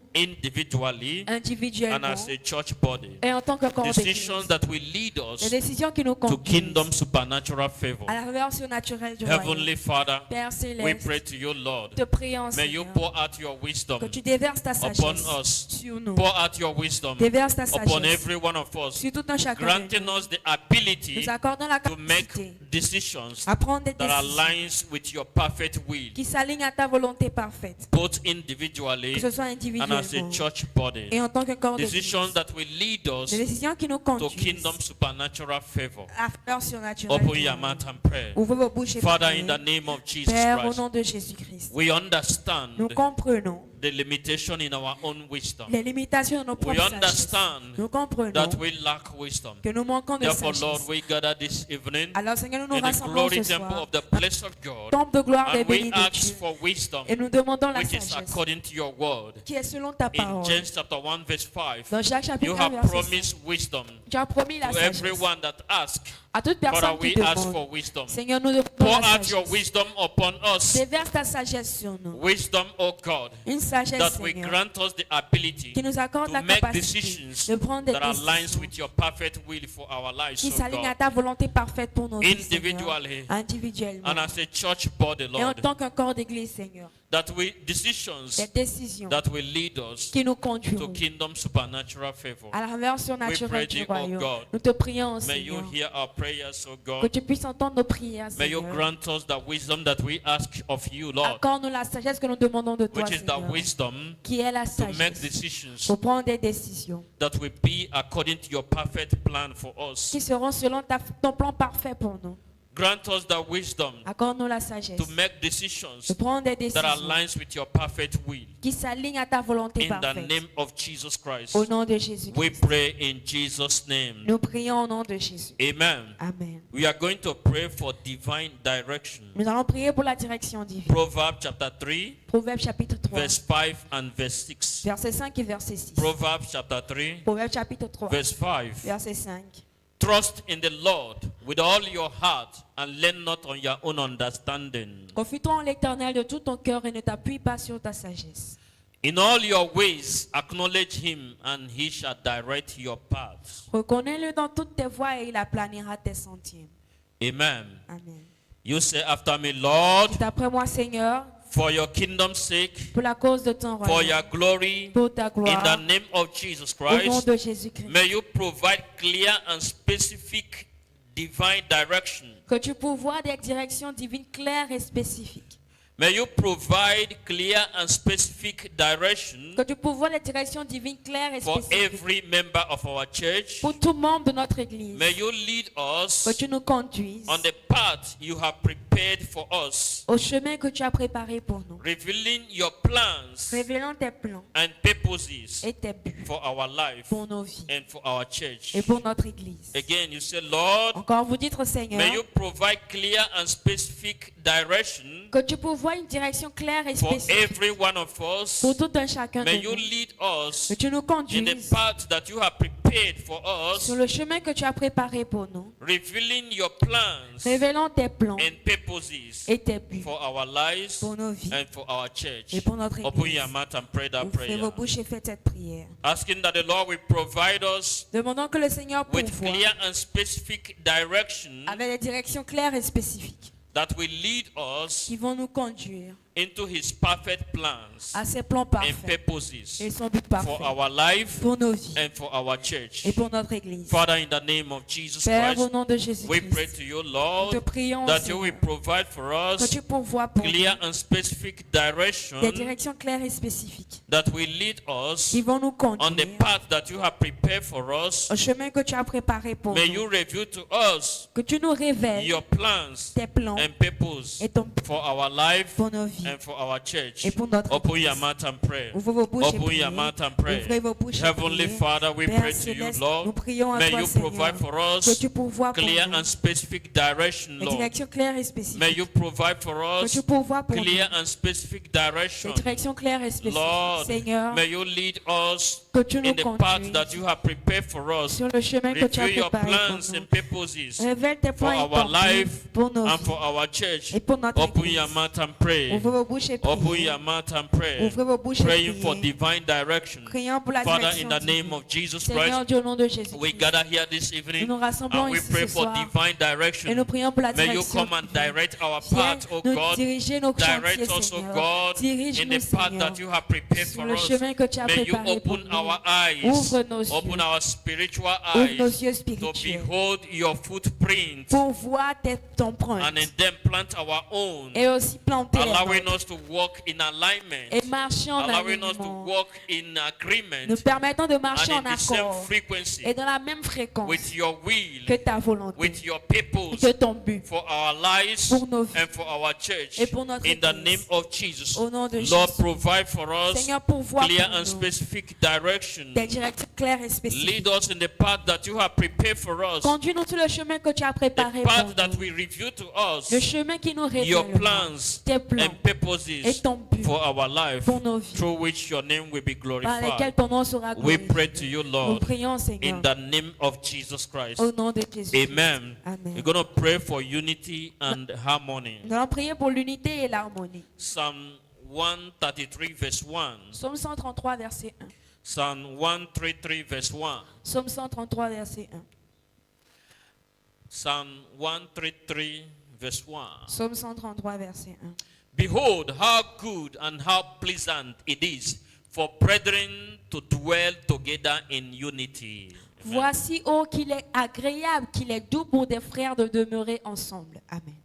individually and individuellement as a church body. et en tant que corps Decisions d'église. that will lead Des us décisions qui nous to kingdom conduisent supernatural favor. à la faveur surnaturelle du royaume. Heavenly Father, Père we céleste, pray to you, Lord. te prions, May you Seigneur, pour out your wisdom que tu déverses ta upon sagesse us. sur nous. Pour out your wisdom Déverse ta upon sagesse every one of us, sur tout un chacun de granting nous. us the ability Nous accordons la to make capacité decisions à prendre des that décisions aligns with your perfect will, qui s'alignent à ta volonté parfaite, both que individually ce soit and as a individuellement church body. et en tant que corps d'église. Decisions that will lead us Des décisions qui nous to conduisent kingdom supernatural favor. à la faveur surnaturelle Open du your royaume. mouth and pray. Ouvrez vos bouches et Father, priez. in the name of Jesus Père, au Christ, nom de Jésus-Christ, we understand nous comprenons the limitation in our own wisdom. les limitations de nos We propres sagesses. understand Nous comprenons that we lack wisdom. que nous manquons de Therefore, Lord, sagesse. we gather this evening Alors Seigneur, nous nous in the rassemblons glory ce temple soir of the place of God, temple de gloire des and we bénis de ask Dieu for wisdom, et nous demandons la which is sagesse according to your word. qui est selon ta In parole. James chapter 1 verse 5, Dans Jacques you chapitre 1 have verset 5, promised wisdom tu as promis la to sagesse everyone that asks. à toute Father, personne we qui ask demande. for wisdom. Seigneur, nous demandons Pour la out your sagesse. wisdom upon us. Déverse ta sagesse sur nous. Wisdom, oh God, Une sagesse, that will Seigneur, grant us the ability qui nous accorde to la make capacité decisions de prendre des that aligns décisions with your perfect will for our lives, qui oh s'alignent à God. ta volonté parfaite pour nos vies, Seigneur, Individually individuellement. and as a church body, Et en Lord, tant qu'un corps d'église, Seigneur, that we decisions des décisions that will lead us qui nous to conduiront kingdom supernatural favor. à la faveur We surnaturelle pray du thee, oh royaume. God, Nous te prions, may you Seigneur, hear our prayers, oh que God. tu puisses entendre nos prières, May you Seigneur. grant us the wisdom that we ask of you, Lord, Accorde-nous la sagesse que nous demandons de toi, which is the Seigneur, wisdom qui est la to make sagesse decisions pour prendre des décisions that will be according to your perfect plan for us. qui seront selon ton plan parfait pour nous. Grant us the wisdom Accorde-nous la sagesse to make decisions de prendre des that décisions aligns with your perfect will. qui s'alignent à ta volonté In the parfaite. name of Jesus Christ, Au nom de Jésus. we pray in Jesus' name. Nous prions au nom de Jésus. Amen. Amen. We are going to pray for divine direction. Nous allons prier pour la direction divine. Proverbs chapter 3, Proverbe chapitre 3, verse 5 and verse 6. verset 5 et verset 6. Proverbs chapter 3, Proverbe chapitre 3, verse 5. verset 5. Trust in the Lord with all your heart and lean not on your own understanding. Confie-toi en l'Éternel de tout ton cœur et ne t'appuie pas sur ta sagesse. In all your ways acknowledge him and he shall direct your paths. Reconnais-le dans toutes tes voies et il aplanira tes sentiers. Amen. Amen. You say after me, Lord, Dites après moi, Seigneur, for your kingdom's sake, pour la cause de ton for royaume, your glory, pour ta in the gloire, name of Jesus au nom Christ, de Jésus-Christ. may you provide clear and specific divine direction. Que tu pourvoies des directions divines claires et spécifiques. May you provide clear and specific direction Que tu pourvoies des directions divines claires et for spécifiques. every member of our church. Pour tout membre de notre Église. May you lead us Que tu nous conduises on the path you have prepared for us, au chemin que tu as préparé pour nous. revealing your plans Révélant tes plans and purposes et tes buts for our life pour nos vies and for our church. et pour notre Église. Again, you say, Lord, Encore vous dites, Seigneur, may you provide clear and specific direction que tu pourvoies une direction claire et for spécifique every one of us. pour tout un chacun de May you nous. lead us Que tu nous in the conduises path that you have prepared for us, sur le chemin que tu as préparé pour nous. revealing your plans Révélant tes plans and purposes et tes buts for our lives pour nos vies and for our church. et pour notre Open Église. your mouth and pray that Ouvrez prayer. vos bouches et faites cette prière. Asking that the Lord will provide us Demandons que le Seigneur with pourvoie clear and specific direction avec des directions claires et spécifiques that will lead us qui vont nous conduire into His perfect plans à ses plans and parfaits et purposes son but for parfait our life pour nos vies and for our church. et pour notre Église. Father, in the name of Jesus Père, au Christ, nom de we pray Jésus-Christ, to you, nous Lord, te prions, that you will Seigneur, provide for que us tu pourvoies pour clear nous and specific direction des directions claires et spécifiques that will lead us qui vont nous on the conduire path that you have prepared for us. au chemin que tu as préparé pour May nous. you reveal to us Que tu nous révèles your plans tes plans and purpose et ton for our life pour nos vies and for our church. et pour notre Open your Église. mouth and pray. Ouvrez vos bouches et Open priez. your mouth and pray. Ouvrez vos bouches et Heavenly priez. Father, we Père pray to you, céleste, Lord. nous prions à May toi, you Seigneur, provide for que us tu pourvoies pour clear nous and specific direction, des Lord. directions claires et spécifiques. May you provide for Que us tu pourvoies pour clear nous and specific des direction. directions claires et spécifiques. Lord, Seigneur, may you lead us que tu nous in the path conduises that you have prepared for us. sur le chemin que tu as Reveal your préparé plans pour and nous. purposes Révèle tes for plans et our ton but life pour nos and vies for our church. et pour notre Open Église. your mouth and pray. Ouvrez vos bouches et Open priez. your mouth and pray. Ouvrez vos bouches et Praying for priez. divine direction. Prions pour la Father, direction in the name divine. of Jesus Seigneur Christ, Dieu, au nom de we Jésus-Christ, gather here this nous evening nous rassemblons and we ici pray ce for soir divine et nous direction. prions pour la May you direction come and divine. direct our Viens path, oh nous God. diriger nos chantiers, Direct us, oh Seigneur. God, in Dirige-nous, the path Seigneur, that you have prepared sur for le us. chemin que tu as May you préparé pour open nous. our eyes, Ouvre nos open yeux. our spiritual Ouvre nos eyes yeux to spirituels. behold your footprint Pour voir tes and empreintes. in them plant our own, Et aussi planter les allowing nôtres. us to walk in alignment, Et marcher en allowing us to alignement. walk in agreement Nous permettons de and marcher en in the same accord. frequency Et dans la même fréquence with your will, que ta volonté. with your purpose Que ton but. for our lives Pour nos vies. and for our church. Et pour notre In the Église. name of Jesus, Au nom de Lord, Jésus. provide for us Seigneur, pourvois clear pour and nous specific direction. des directions claires et spécifiques. Lead us in the path that you have prepared for us, Conduis-nous sur le chemin que tu as the préparé pour path that nous. will reveal to us Le chemin qui nous your révèle plans tes plans and purposes et ton but for our life, pour nos vies, through which your name will be par lesquels glorified. ton nom sera We glorifié. pray to you, Nous Lord, prions, Seigneur, in the name of Jesus Christ. au nom de Jésus. Amen. Amen. We're going to pray for unity and harmony. Nous allons prier pour l'unité et l'harmonie. Psalm 133 verse 1. Psaume 133, verset 1. Psalm 133 verse 1. Psaume 133, verset 1. Psalm 133 verse 1. Psaume 133, verset 1. Behold, how good and how pleasant it is for brethren to dwell together in unity. Amen. Voici, oh, qu'il est agréable, qu'il est doux pour des frères de demeurer ensemble. Amen.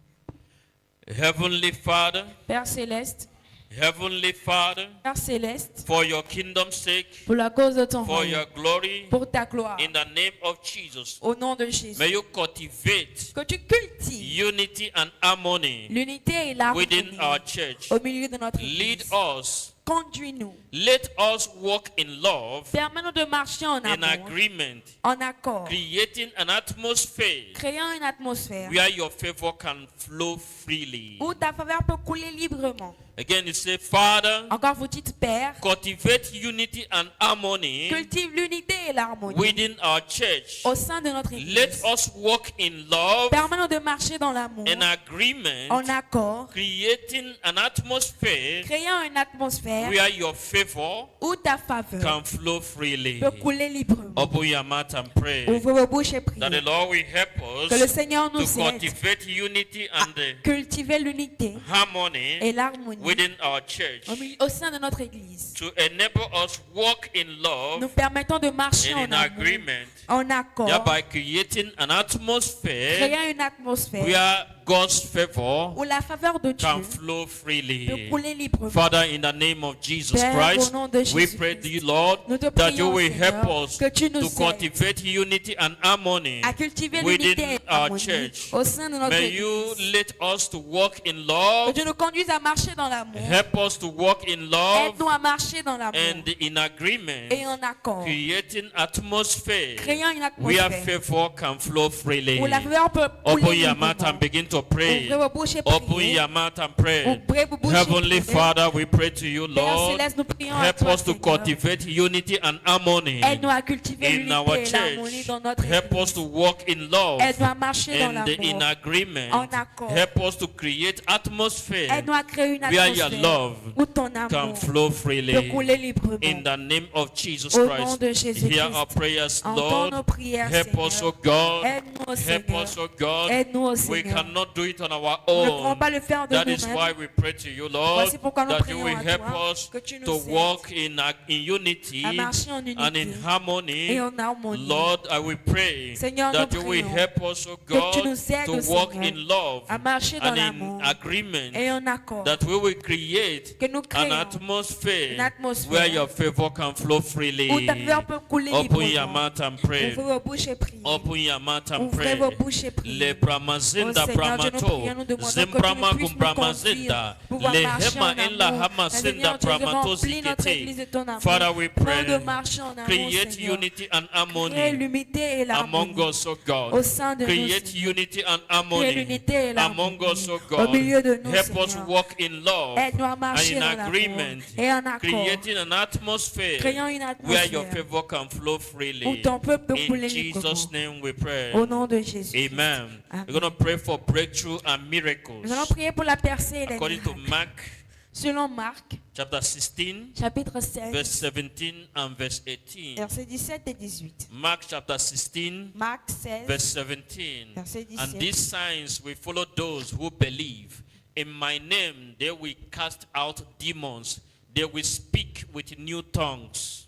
Heavenly Father, Père céleste, Heavenly Father, Père céleste, for your kingdom's sake, pour la cause de ton for royaume, your glory, pour ta gloire, in the name of Jesus, au nom de Jésus, may you cultivate que tu cultives unity and harmony l'unité et l'harmonie within our church. au milieu de notre Lead Église. us. Conduis-nous. Let us walk in love, Permets-nous de marcher en in amour, agreement, en accord, creating an atmosphere créant une atmosphère where your favor can flow freely. où ta faveur peut couler librement. Again, you say, Father, Encore vous dites, Père, cultivate unity and harmony cultive l'unité et l'harmonie within our church. au sein de notre Let Église. us walk in love Permets-nous de marcher dans l'amour, and agreement, en accord, creating an atmosphere créant une atmosphère where your favor où ta faveur can flow freely. peut couler librement. Open your mouth and pray Ouvrez vos bouches et that the priez. Lord will help Que le us Seigneur to nous aide cultivate unity à and cultiver l'unité harmony et l'harmonie within our church, au sein de notre Église. to enable us walk in love Nous permettons de marcher and en in amour, agreement, en accord, thereby creating an atmosphere créant une atmosphère where God's favor où la faveur de can Dieu flow peut freely. couler librement. Father, in the name of Jesus Père, Christ, au nom de we Jésus pray to Christ, you, Lord, nous te that you prions, will help Seigneur, us que tu nous to aides cultivate unity and harmony à cultiver l'unité within et our l'harmonie church. au sein de notre May you Église. let us to walk in Que love, Dieu nous conduise à marcher dans l'amour. help us to walk in love Aide-nous à marcher dans l'amour and in agreement, et en accord, creating atmosphere créant une where atmosphère favor can flow freely. où la faveur peut Open couler your mouth librement. and begin to pray. Ouvrez vos bouches et Open priez. your mouth and pray. Ouvrez vos bouches et Heavenly priez. Father, we pray to you, Père Lord. céleste, nous prions à Help toi, us to Seigneur. cultivate unity and harmony Aide-nous à cultiver in our l'unité et l'harmonie church. dans notre Help us Église. to walk in love Aide-nous à marcher dans and in l'amour. agreement. En accord. Help us to create atmosphere Aide-nous à créer une where your atmosphère love où ton can amour flow peut freely. couler librement. In the name of Jesus Au nom Christ, de Jésus hear Christ. our prayers, Entends Lord. nos prières, Help Seigneur. us, O God. Aide-nous, Help Seigneur. us, O God. Aide-nous, au We Seigneur. cannot do it on our Nous ne pouvons own. pas le faire de That is why nous-mêmes. we pray to you, Lord, Voici pourquoi nous that you prions will à help toi, us que tu nous to aides walk in unity à marcher en unité and in harmony. et en harmonie. Lord, I will pray Seigneur, that nous you will prions help us, O que tu God, nous aides, to walk Seigneur, in love à marcher dans and in l'amour agreement, et en accord. that we will create Que nous an créons atmosphere une atmosphère where your favor can flow où freely. ta faveur peut couler Open your librement. mouth and pray. Ouvrez vos bouches et priez. Open your mouth and Ouvrez pray. vos bouches et priez. Le bramazinda Oh, Seigneur, Dieu, nous bramato, prions, nous demandons que tu zimbrama nous puisses nous kumbramazinda, conduire, pouvoir le marcher hema en in la amour. hama Seigneur, sinda Dieu, bramato remplis notre église de zikete. ton amour. Father, we Prends pray, de marcher en amour, create Seigneur. unity and Crée harmony l'unité et l'harmonie among us, O au God. sein de nous, Create Seigneur. unity and Crée harmony l'unité et among us, l'harmonie O au God. milieu de nous, Help us Seigneur. walk in love Aide-nous à and marcher in dans l'amour agreement, et en accord, creating an atmosphere créant une where your atmosphère favor can flow où freely. ton peuple peut In couler Jesus' librement. name we pray. Au nom de Jésus. Amen. Amen. We're going to pray for breakthrough and miracles. Nous allons prier pour la percée et les According to miracles. Mark Selon Marc, chapter 16, chapitre 16, verse 17 and verse 18. versets 17 et 18. Mark chapter 16, Marc 16, verse 17. verset And 17. these signs will follow those who believe. In my name they will cast out demons. They will speak with new tongues.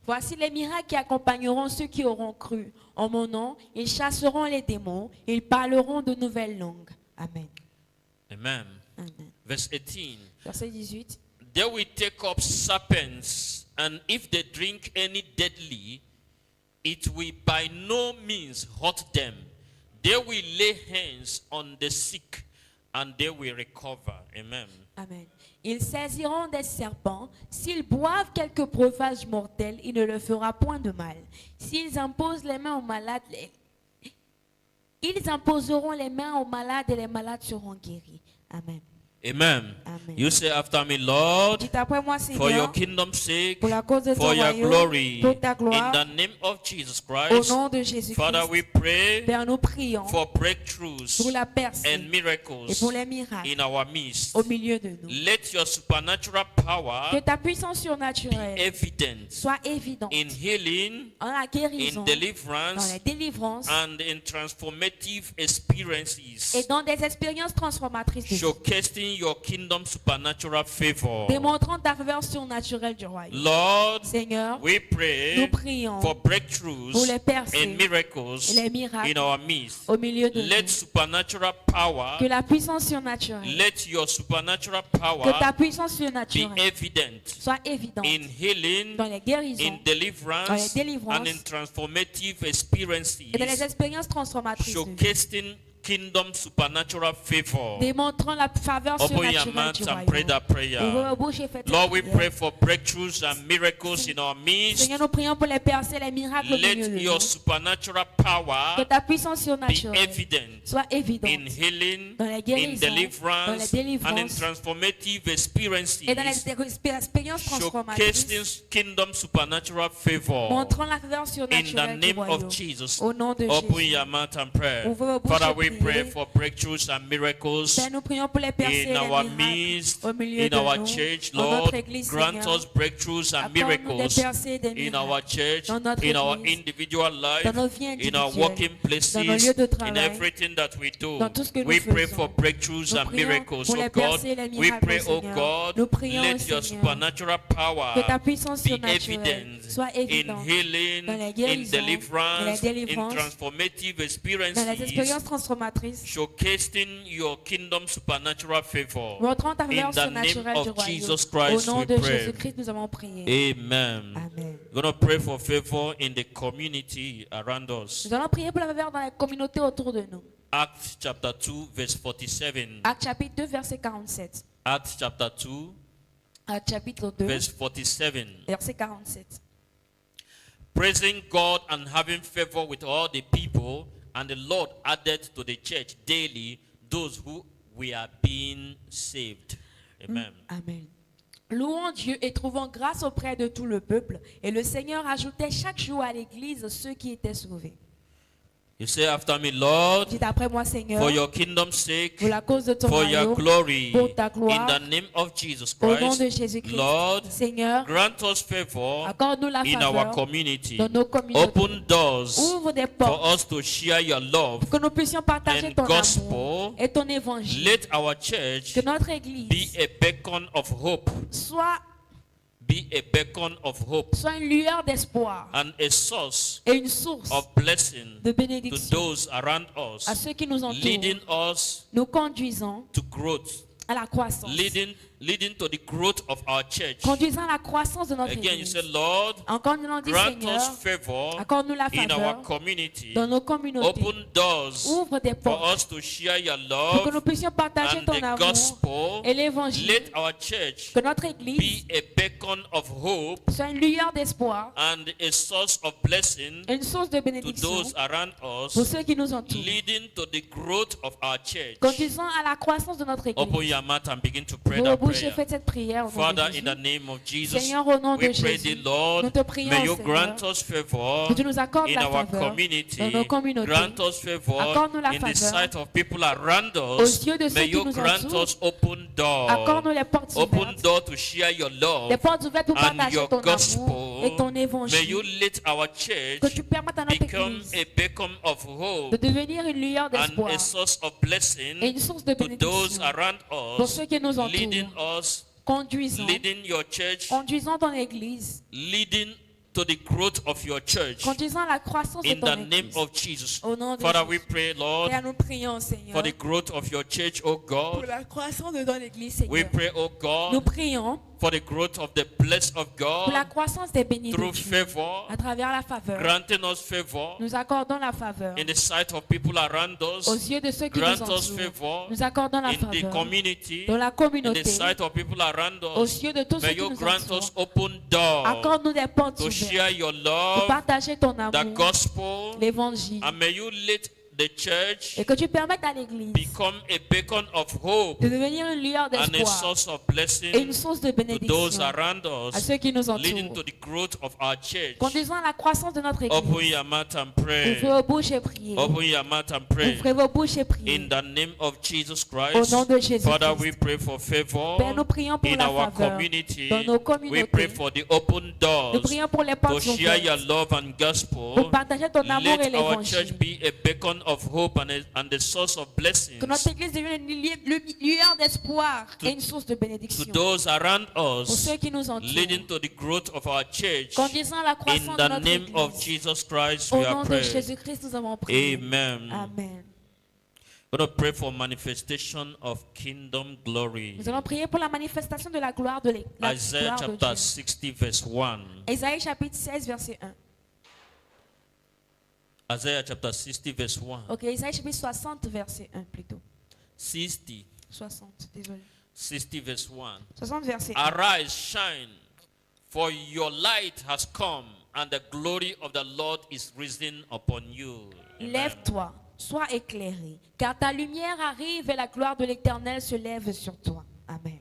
Voici les miracles qui accompagneront ceux qui auront cru. En mon nom, ils chasseront les démons, ils parleront de nouvelles langues. Amen. Amen. Amen. Verse 18. Verset 18. They will take up serpents, and if they drink any deadly, it will by no means hurt them. They will lay hands on the sick, and they will recover. Amen. Amen. Ils saisiront des serpents. S'ils boivent quelques breuvages mortels, il ne leur fera point de mal. S'ils imposent les mains aux malades, ils imposeront les mains aux malades et les malades seront guéris. Amen. Amen. Amen. You say after me, Lord, Dites après moi, for your Seigneur, kingdom's sake, pour la cause de ton for your royaume, glory, pour ta in gloire, the name of Jesus au Christ. nom de Jésus-Christ. Father, we pray Père, nous prions for breakthroughs pour la percée and et miracles pour les miracles in our midst. au milieu de nous. Let your supernatural Que power ta puissance be surnaturelle evident soit évidente in healing, en la guérison, in dans deliverance, la délivrance and in transformative et experiences, dans des expériences transformatrices de vie, showcasing your kingdom supernatural favor. démontrant ta faveur surnaturelle du royaume. Lord, Seigneur, we nous pray prions for breakthroughs pour les percées and miracles et les miracles in our midst. au milieu de Let nous. supernatural power, Que la puissance surnaturelle, let your supernatural que power ta puissance be surnaturelle evident soit évidente in healing, dans les guérisons in deliverance, dans les délivrances and in transformative experiences, et dans les expériences transformatrices de vie, showcasing kingdom supernatural favor. démontrant la faveur Open your surnaturelle du mouth and royaume. pray that prayer. Ouvrez vos bouches et faites Lord, cette we prière. pray for breakthroughs and miracles in our midst. Seigneur, nous prions pour les percées, les miracles au milieu Let de your nous. supernatural Que power ta puissance be surnaturelle evident soit évidente in healing, dans la in guérison, dans la deliverance, délivrance and in transformative experiences, et dans les expériences transformatrices, showcasing kingdom supernatural favor. montrant la faveur In the surnaturelle du name royaume. of Jesus, Au nom de open Jésus. your mouth and pray. Ouvrez vos bouches Father, et we priez. pray for breakthroughs and miracles Père, nous prions pour les percées et in les our miracles midst, au milieu in de our nous, church, dans Lord. notre église, Grant Seigneur. us breakthroughs and Accorde-nous des miracles percées et des in miracles our church, dans notre in our église, individual life, dans nos vies in our individuelles, working places, dans nos lieux de in travail, everything that we do. dans tout ce que nous We pray faisons. for breakthroughs Nous and prions miracles, pour oh les God. percées et les We miracles, pray, oh Seigneur. God, Nous prions, let your Seigneur, supernatural power que ta puissance be surnaturelle evident soit in évidente healing, dans la in guérison, dans la deliverance, in délivrance, transformative dans les experiences, expériences transformatrices, showcasing your kingdom supernatural favor. montrant ta faveur In the name surnaturelle du of royaume. Jesus Au Christ, nom we de pray. Jésus-Christ, nous avons prié. Amen. Amen. We're going to pray for favor in the community around us. Nous allons prier pour la faveur dans la communauté autour de nous. Acts chapter 2, verse 47. Acte chapitre 2, verset 47. Acts chapter 2, Acte chapitre 2, verse 47. verset 47. Praising God and having favor with all the people, and the Lord added to the church daily those who were being saved. Amen. Amen. Louons Dieu et trouvons grâce auprès de tout le peuple. Et le Seigneur ajoutait chaque jour à l'église ceux qui étaient sauvés. You say after me, Lord, Dites après moi, Seigneur, for your kingdom's sake, pour la cause de ton for your royaume, glory, pour ta gloire, in the name of Jesus au nom de Christ, Jésus-Christ, Lord, Seigneur, grant us favor accorde-nous la in our faveur community. dans nos communautés. Open doors Ouvre des for portes us to share your love que nous puissions partager and ton gospel. amour et ton évangile. Let our church Que notre be église a beacon of hope, soit a beacon of hope une lueur d'espoir and a source et une source of blessing de to bénédiction those around à us, ceux qui nous entourent, leading us nous conduisant to growth, à la croissance, leading to the growth of our church. conduisant à la croissance de notre Again, you église. say, Lord, Encore nous l'avons dit, grant Seigneur, us favor accorde-nous la in our faveur community. dans nos communautés. Open doors Ouvre des for portes us to share your pour que nous love puissions partager and ton the amour gospel. et l'évangile. Let our church Que notre be église a beacon of hope soit une lueur d'espoir and a source of blessing et une source de to bénédiction those around pour us, ceux qui nous entourent, leading to the growth of our church. conduisant à la croissance de notre Open église. your mouth and begin to pray Vous that bouchez, prayer. faites cette prière au nom Father, de in Jésus. the name of Jesus, Seigneur, au nom we de pray Jésus, thee, Lord, nous te prions, may you Seigneur, grant us favor que tu nous accordes in la our faveur community. dans nos communautés. Grant us favor Accorde-nous la in the faveur sight of people around aux us. yeux de ceux May qui you nous grant entourent. us open doors. Accorde-nous les portes Open ouvertes, door to share your love les portes ouvertes pour and partager your ton gospel. amour et ton May you évangile. let our church Que tu permettes à notre become église a beacon of de hope devenir une lueur and d'espoir a source of et blessing une source de to those bénédiction around pour us, ceux qui nous leading entourent, us, conduisant leading your church, ton église, leading to the growth of your church. Conduisant à la croissance de In the ton name église. of Jesus. Au nom de Father, Jésus. we pray, Lord, Père, nous prions, Seigneur, for the growth of your church, oh pour God. la croissance de ton église, We Seigneur. pray, oh Nous God, prions for the growth of the blessed of pour la God croissance des bénis de through Dieu. favor, À travers la faveur. granting us favor Nous accordons la faveur. in the sight of people around Aux us, yeux de ceux qui nous grant us entourent. favor Nous accordons la in the faveur. community, Dans la in communauté. the sight of people around Aux us. yeux de tous ceux May qui you nous grant us entourent. open doors Accorde-nous des portes to ouvertes. share your De love, partager ton the amour. gospel, L'évangile. and may you let the church Et que tu permettes à l'église become a beacon of hope de devenir une lueur and a d'espoir source of et une blessing source de to those bénédiction around à us, ceux qui nous leading entourent. to the growth of our church. Conduisant à la croissance de notre Open église. your mouth and pray. Ouvrez vos bouches et priez. Open your mouth and pray. Ouvrez vos bouches et priez. In the name of Jesus Au Christ, nom de Jésus Father, Christ. we pray for favor Père, nous prions pour in la our faveur community. dans nos We communautés. pray for the open Nous doors prions pour les to portes share your ouvertes. love and Pour gospel. partager ton amour et Let our church l'évangile. be a beacon of hope and the source of blessings Que notre église devienne une lueur d'espoir To- et une source de to bénédiction. those around Pour us, ceux qui nous entourent. leading to the growth of our church. Conduisant à la In croissance de the notre name of église. Jesus Christ, Au we nom are de praying. Jésus-Christ, nous avons prié. Amen. Amen. We're going to pray for manifestation of kingdom glory. Nous allons prier pour la manifestation de la gloire de la Isaiah gloire de chapter Dieu. 60 verse 1. Isaïe chapitre 16 verset 1. Isaiah chapter 60 verse 1. Ok, Isaïe chapitre 60 verset 1 plutôt. 60. 60, désolé. 60 verse 1. 60 verset 1. Arise, shine, for your light has come, and the glory of the Lord is risen upon you. Amen. Lève-toi, sois éclairé, car ta lumière arrive et la gloire de l'Éternel se lève sur toi. Amen.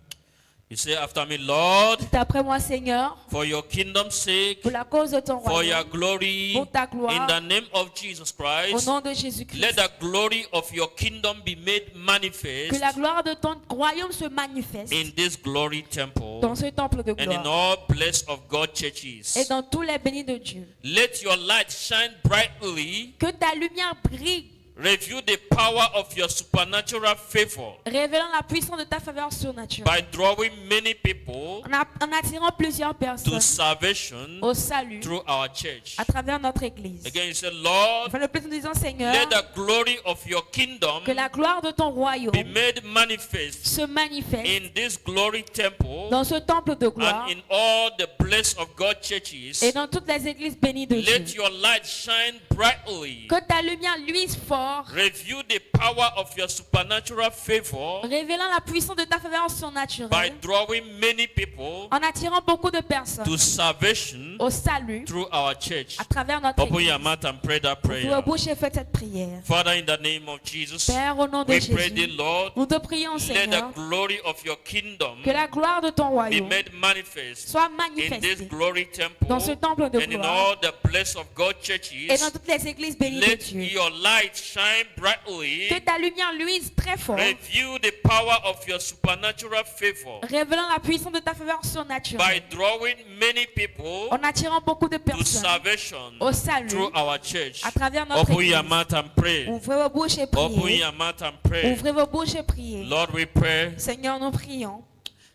You say after me, Lord, Dites après moi, Seigneur, for your kingdom's sake, pour la cause de ton for your royaume, glory, pour ta in gloire, the name of Jesus au Christ, nom de Jésus-Christ, let the glory of your kingdom be made que manifest la gloire de ton royaume se manifeste in this glory temple dans ce temple de and in gloire all blessed of God et churches. dans tous les bénis de Dieu. Let your light shine brightly, Que ta lumière brille, reveal the power of your supernatural favor révélant la puissance de ta faveur surnaturelle, by drawing many people en attirant plusieurs to personnes salvation au salut through our church. à travers notre église. Again, you say, Lord, Enfin, le plus nous disons, Seigneur, let the glory of your kingdom que la gloire de ton be royaume made manifest se manifeste in this glory temple dans ce temple de gloire and in all the blessed of God churches. et dans toutes les églises bénies de Let Dieu. your light shine brightly. Que ta lumière luise fort, Review the power of your supernatural favor révélant la puissance de ta faveur by surnaturelle, drawing many people en attirant beaucoup de personnes to salvation au salut through our church. à travers notre Open église. your mouth and pray that Ouvrez vos prayer. bouches et faites cette prière. Father, in the name of Jesus, Père, au nom de we pray, dear Jésus, Lord, nous te prions, let Seigneur, the glory of your kingdom que la gloire de ton be royaume made manifest soit in this manifestée glory temple dans ce temple de and in gloire all the blessed of God et churches. dans toutes les églises bénies de Let Dieu. your light shine brightly. Que ta lumière luise très fort, Review the power of your supernatural favor révélant la puissance de ta faveur by surnaturelle, drawing many people en attirant beaucoup de to personnes salvation au salut through our church. à travers notre Open your église. mouth and pray. Ouvrez vos bouches et Open priez. your mouth and pray. Ouvrez vos bouches et priez. Lord, we pray. Seigneur, nous prions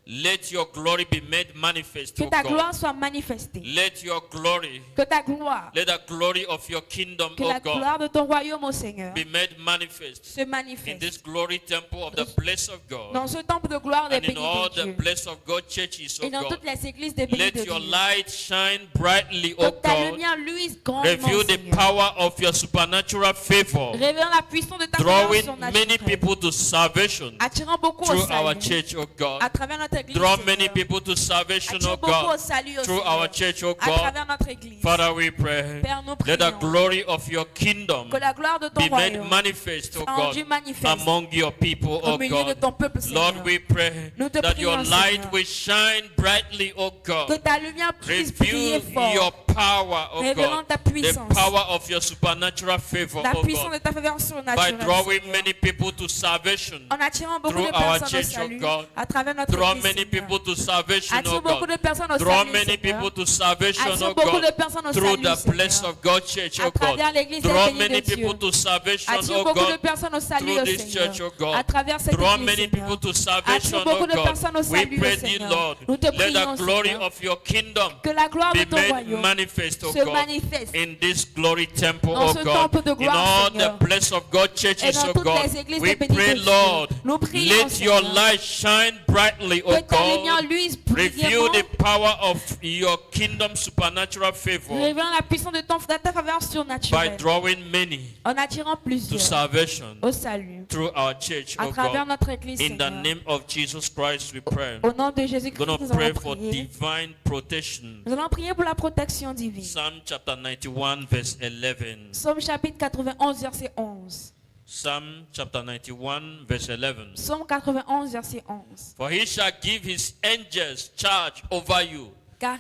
Let your glory be made manifest, que O ta God. gloire soit manifestée. Let your glory, Que ta gloire, let the glory of your kingdom, que O la God, gloire de ton royaume, au Seigneur, be made manifest se in manifeste this glory temple of the blessed of dans God ce temple de gloire des and in bénis all de the Dieu blessed of God churches, O et dans God. toutes les églises des bénis de Let your Dieu. light shine brightly, Que O ta God. lumière luise grandement, Reveal the Seigneur, power of your supernatural favor, révélant la puissance de ta faveur drawing many surnaturelle, people to salvation attirant beaucoup au through our salut church, O God. à travers notre église, Draw Seigneur. many people to salvation, O Attire beaucoup au God, salut, au through Seigneur, our church, O à God. travers notre église. Father, we pray. Père, nous Let the prions glory of your kingdom que la gloire de ton be made royaume manifest, O soit God, rendue manifeste among your people, au O milieu de God. ton peuple, Lord, Seigneur. we pray Nous te that your prions, light Seigneur, will shine brightly, O que God. ta lumière puisse briller Reveal your fort, power, O révélant God, ta the puissance, power of your supernatural favor, la O puissance God, de ta faveur by surnaturelle, drawing Seigneur, many people to salvation en attirant beaucoup through de our personnes au church, O salut God. à travers notre Draw église, many Seigneur. people to salvation, Attire oh beaucoup God. de personnes au Draw salut, many Seigneur. people to salvation, Attire oh beaucoup de God. personnes au Through salut, the Blessed Seigneur. of God Church, À oh travers God. l'église des Draw bénis many de Dieu. people to salvation, Attire oh beaucoup de God. personnes au salut, Through au this Seigneur. church, oh À God. travers cette Draw église, many Seigneur. people to salvation, Attire beaucoup oh de God. personnes au We salut, pray au thee, Seigneur. Lord. Nous te Let prions, the glory Seigneur. of your kingdom Que la gloire de be ton made royaume manifest, oh se God, manifeste in this glory temple, dans oh ce God, temple de in gloire, all Seigneur. the place of God Et churches, dans oh toutes God. les églises We de bénis pray, de Dieu. Lord, Nous prions, let your Seigneur. light shine brightly, oh Que ta lumière God. luise Reveal brillamment, the power of your kingdom supernatural favor révélant la puissance de ta faveur by surnaturelle, drawing many en attirant to plusieurs salvation au salut. through our church, À oh travers God. notre église, In the Seigneur. name of Jesus Christ, we pray. Au nom de We're Jésus-Christ, going nous to pray allons for prier. divine protection. Nous allons prier pour la protection divine. Psalm chapter 91, verse 11. Psaume chapitre 91, verset 11. Psalm chapter 91, verse 11. Psaume 91, verset 11. For he shall give his angels charge over you Car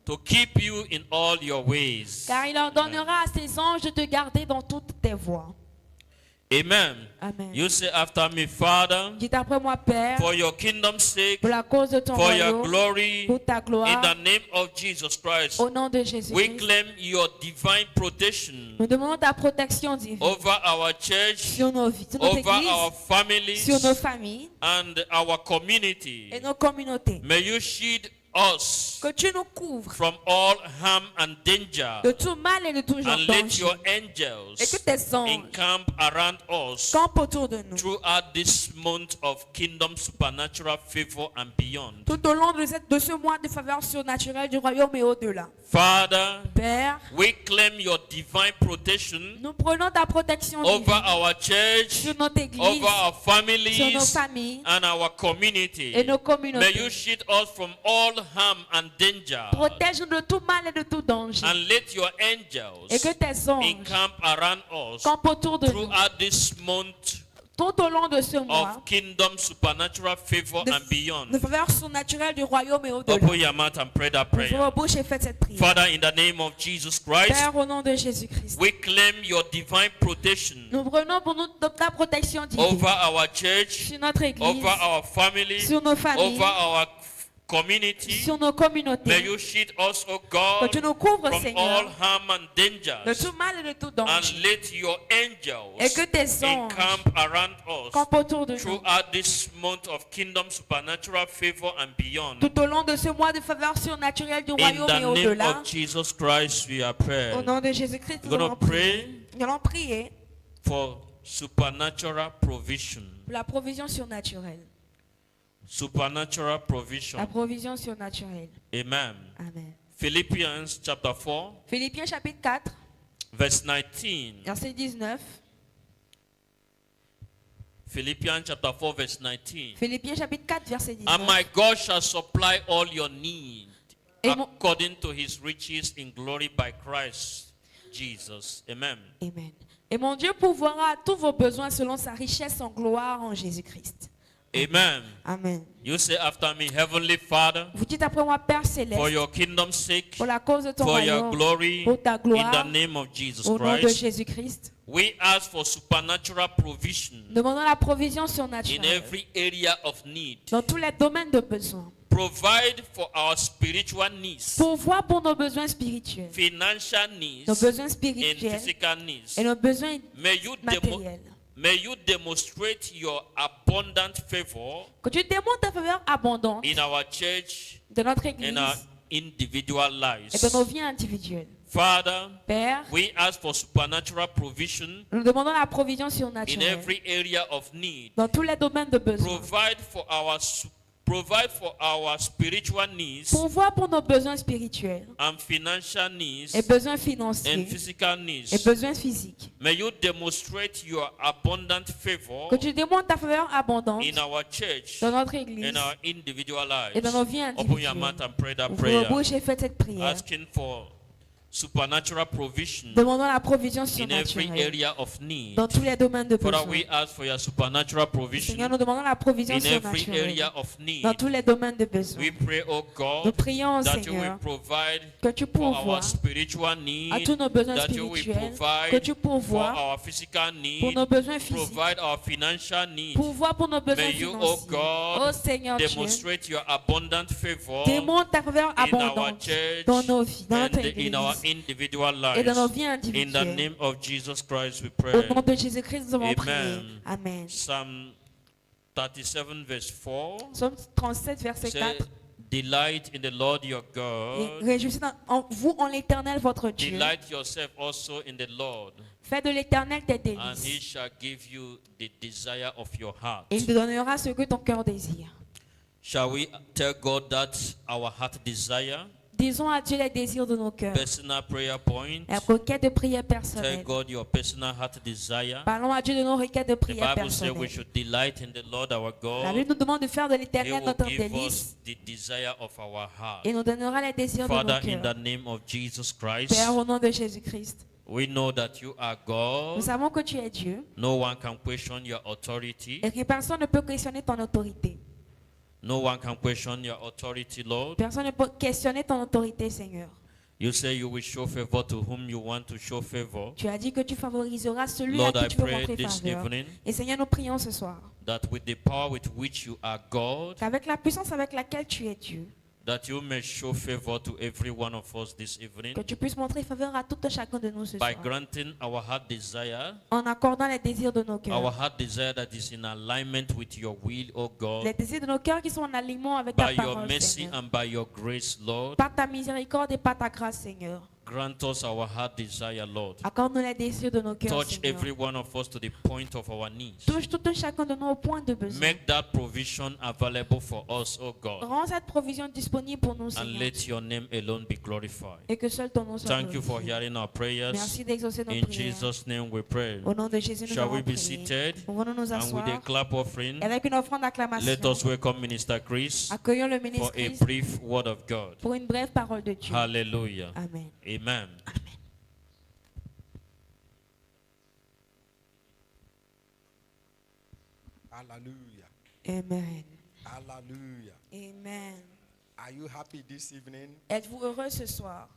to keep you in all your ways. il ordonnera à ses anges de te garder dans toutes tes voies. Amen. Amen. You say after me, Father, Dites après moi, Père, for your kingdom's sake, pour la cause de ton for your royaume, glory, pour ta in gloire, the name of Jesus Christ, au nom de we Jésus-Christ, claim your divine protection nous demandons ta protection divine over our church, sur nos vies, sur notre over our église, families, sur nos familles and our community. et nos communautés. May you shield us Que tu nous couvres from all harm and danger, de tout mal et de tout genre and let danger. your Et que angels tes anges encamp around us campent autour de nous. throughout this month of kingdom supernatural favor and beyond. Tout au long de ce mois de faveur surnaturelle du royaume et au-delà. Father, Père, we claim your divine protection nous prenons ta protection over divine our church, sur notre église, over our sur nos families, familles and our community. et nos May you communautés. shield us from all harm and danger, Protège-nous de tout mal et de tout danger. and let your Et angels que tes anges encamp around us campent autour de nous throughout this month tout au long de ce mois of kingdom supernatural favor and de beyond. faveur surnaturelle du royaume et au-delà. Open your mouth and pray that Ouvrez prayer. vos bouches et faites cette prière. Father, in the name of Jesus Christ, Père, au nom de Jésus-Christ, we claim your divine protection nous prenons pour nous ta protection divine over our church, sur notre église, over our family, sur nos familles, over our community. sur nos May communautés. you shield us, O Que God, tu nous couvres, from all Seigneur, harm and de dangers, tout mal et de tout and danger. let your Et angels que tes anges encamp around us campent autour de nous throughout this month of kingdom supernatural favor and beyond. tout au long de ce mois de faveur surnaturelle du In royaume the et name au-delà. of Jesus Christ, we are praying. Au nom de Jésus-Christ, nous We're allons going to prier. pray Nous allons prier for supernatural provision. pour la provision surnaturelle. Supernatural La provision. provision surnaturelle. Amen. Amen. Philippians chapter 4, Philippiens chapitre 4, verse 19. verset 19. Philippians chapter 4, verse 19. Philippiens chapitre 4, verset 19. And my God shall supply all your need Et mon- according to his riches in glory by Christ Jesus. Amen. Amen. Et mon Dieu pourvoira tous vos besoins selon sa richesse en gloire en Jésus-Christ. Amen. Amen. You say after me, Heavenly Father, Vous dites après moi, Père for céleste, your kingdom's sake, pour la cause de ton for your royaume, glory, pour ta in the gloire, name of Jesus au nom de Christ, Jésus-Christ, we ask for supernatural provision demandons la provision in surnaturelle every area of need. dans tous les domaines de besoin. Provide for our spiritual needs, Pourvoir pour nos besoins spirituels, financial needs, nos besoins and spirituels physical needs. et nos besoins matériels. May you demonstrate your abundant favor Que tu démontres ta faveur abondante in our church de notre église and our individual et de nos lives. vies individuelles. Father, Père, we ask for supernatural provision nous demandons la provision in surnaturelle every area of need. dans tous les domaines de besoin. Provide for our spiritual needs Pourvoir pour nos besoins spirituels and financial needs et besoins and financiers physical et needs. besoins physiques. May you demonstrate your abundant favor Que tu démontres ta faveur abondante in our church dans notre église and our individual et dans nos lives. vies Open your individuelles. mouth and pray that Ouvrez vos prayer, bouches et faites cette prière. asking for supernatural provision Demandons la provision in every surnaturelle area of need. dans tous les domaines de Father, besoin. we ask for your supernatural provision Seigneur, nous demandons la provision in every surnaturelle area of need. dans tous les domaines de besoin. We pray, oh Nous God, prions, that you will Seigneur, provide que tu for our pourvoies spiritual à need, tous nos besoins that you will spirituels, que provide tu for pourvoies our physical pour need, nos besoins physiques, provide our financial need. pourvois pour nos besoins May you, oh financiers. God, Oh Seigneur Dieu, demonstrate your abundant favor démontre ta faveur in our abondante church dans nos vies, dans notre and in our église individual et dans nos lives. vies In the individuelles. name of Jesus Christ, we Au pray. nom de Jésus-Christ, nous avons Amen. prié. Amen. Psalm 37, verse 4 Psaume 37, verset say, 4. delight in the Lord your Et God. réjouissez en vous, en l'Éternel, votre Dieu. Delight yourself also in the Lord, Fais de l'Éternel tes and he délices. shall give you the desire of your heart. Et il te donnera ce que ton cœur désire. Shall we tell God that our heart desire? Disons à Dieu les désirs de nos cœurs. Personal prayer point. La requête de prière Tell personnelle. God your personal heart desire. Parlons à Dieu de nos requêtes de The prière Bible says we personnelle. should delight in the Lord our La God. Bible nous demande de faire de He l'Éternel will notre give délice us the desire of our heart. et nous donnera les désirs de nos Father, in the cœurs. name of Jesus Père, Christ, au nom de Jésus-Christ, we know that you are nous God. savons que tu es Dieu No one can question your authority. et que personne ne peut questionner ton autorité. No one can question your authority, Lord. Personne ne peut questionner ton autorité, Seigneur. You say you will show favor to whom you want to show favor. Tu as dit que tu favoriseras celui Lord, à I qui tu veux pray montrer this faveur. evening Et Seigneur, nous prions ce soir that with the power with which you are God, qu'avec la puissance avec laquelle tu es Dieu, that you may show favor to every one of us this evening que tu puisses montrer faveur à tout un chacun de nous ce by soir, granting our heart desire, en accordant les désirs de nos our cœurs. heart desire that is in alignment with your will, O God, Les désirs de nos cœurs qui sont en aliment avec ta by your parole, mercy Seigneur. and by your grace, Lord. Par ta miséricorde et par ta grâce, Seigneur. Grant us our heart desire, Lord. Accorde-nous les désirs de nos cœurs, Touch Seigneur. every one of us to the point of our needs. Touche tout un chacun de nous au point de besoin. Make that provision available for us, O God, Rends cette provision disponible pour nous, and Seigneur. let your name alone be glorified. Et que seul ton nom soit Thank you for glorifié. hearing our prayers. Merci d'exaucer nos In prières. Jesus' name we pray. Au nom de Jésus, nous Shall we avons be prié. seated? Nous venons nous And with asseoir. a clap offering, Avec une offrande d'acclamation, let us welcome Minister Chris accueillons le for ministre a Christ brief word of God. pour une brève parole de Dieu. Hallelujah. Amen. Amen. Hallelujah. Amen. Hallelujah. Amen. Are you happy this evening? Êtes-vous heureux ce soir?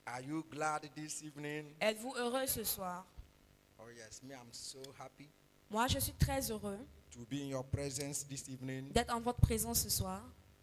Are you glad this evening? Êtes-vous heureux ce soir? Oh yes, me, I'm so happy Moi, je suis très heureux to be in your presence this evening d'être en votre présence ce soir.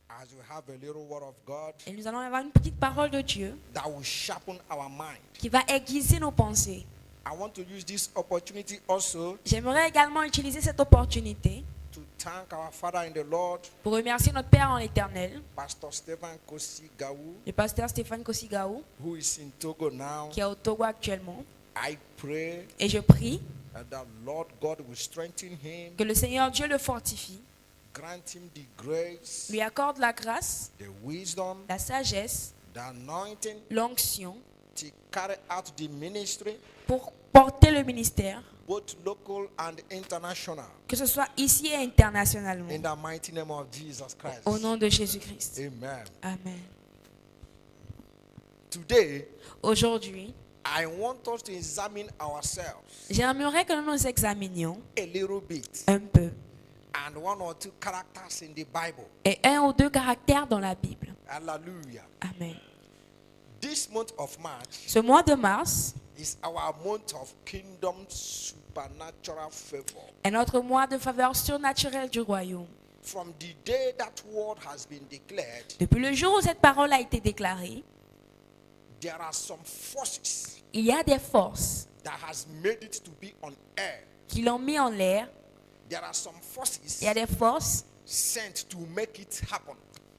as we have a little word of God Et nous allons avoir une petite parole de Dieu that will sharpen our mind. qui va aiguiser nos pensées. I want to use this opportunity also J'aimerais également utiliser cette opportunité to thank our Father in the Lord, pour remercier notre Père en l'Éternel, Pastor Stephen Kosi Gaou, le pasteur Stéphane Kosigaou, who is in Togo now. qui est au Togo actuellement. I pray Et je prie that the Lord God will strengthen him, que le Seigneur Dieu le fortifie, grant him the grace, lui accorde la grâce, the wisdom, la sagesse, the anointing l'onction to carry out the ministry, pour porter le ministère, both local and international, que ce soit ici et internationalement. in the mighty name of Jesus Christ. Au nom de Jésus-Christ. Amen. Amen. Today, Aujourd'hui, I want us to examine ourselves j'aimerais que nous nous examinions a little bit un peu and one or two characters in the Bible. et un ou deux caractères dans la Bible. Hallelujah. Amen. This month of March Ce mois de mars is our month of kingdom supernatural favor. est notre mois de faveur surnaturelle du royaume. From the day that word has been declared, Depuis le jour où cette parole a été déclarée, there are some forces il y a des forces that has made it to be on air. qui l'ont mis en l'air. There are some forces Il y a des forces sent to make it happen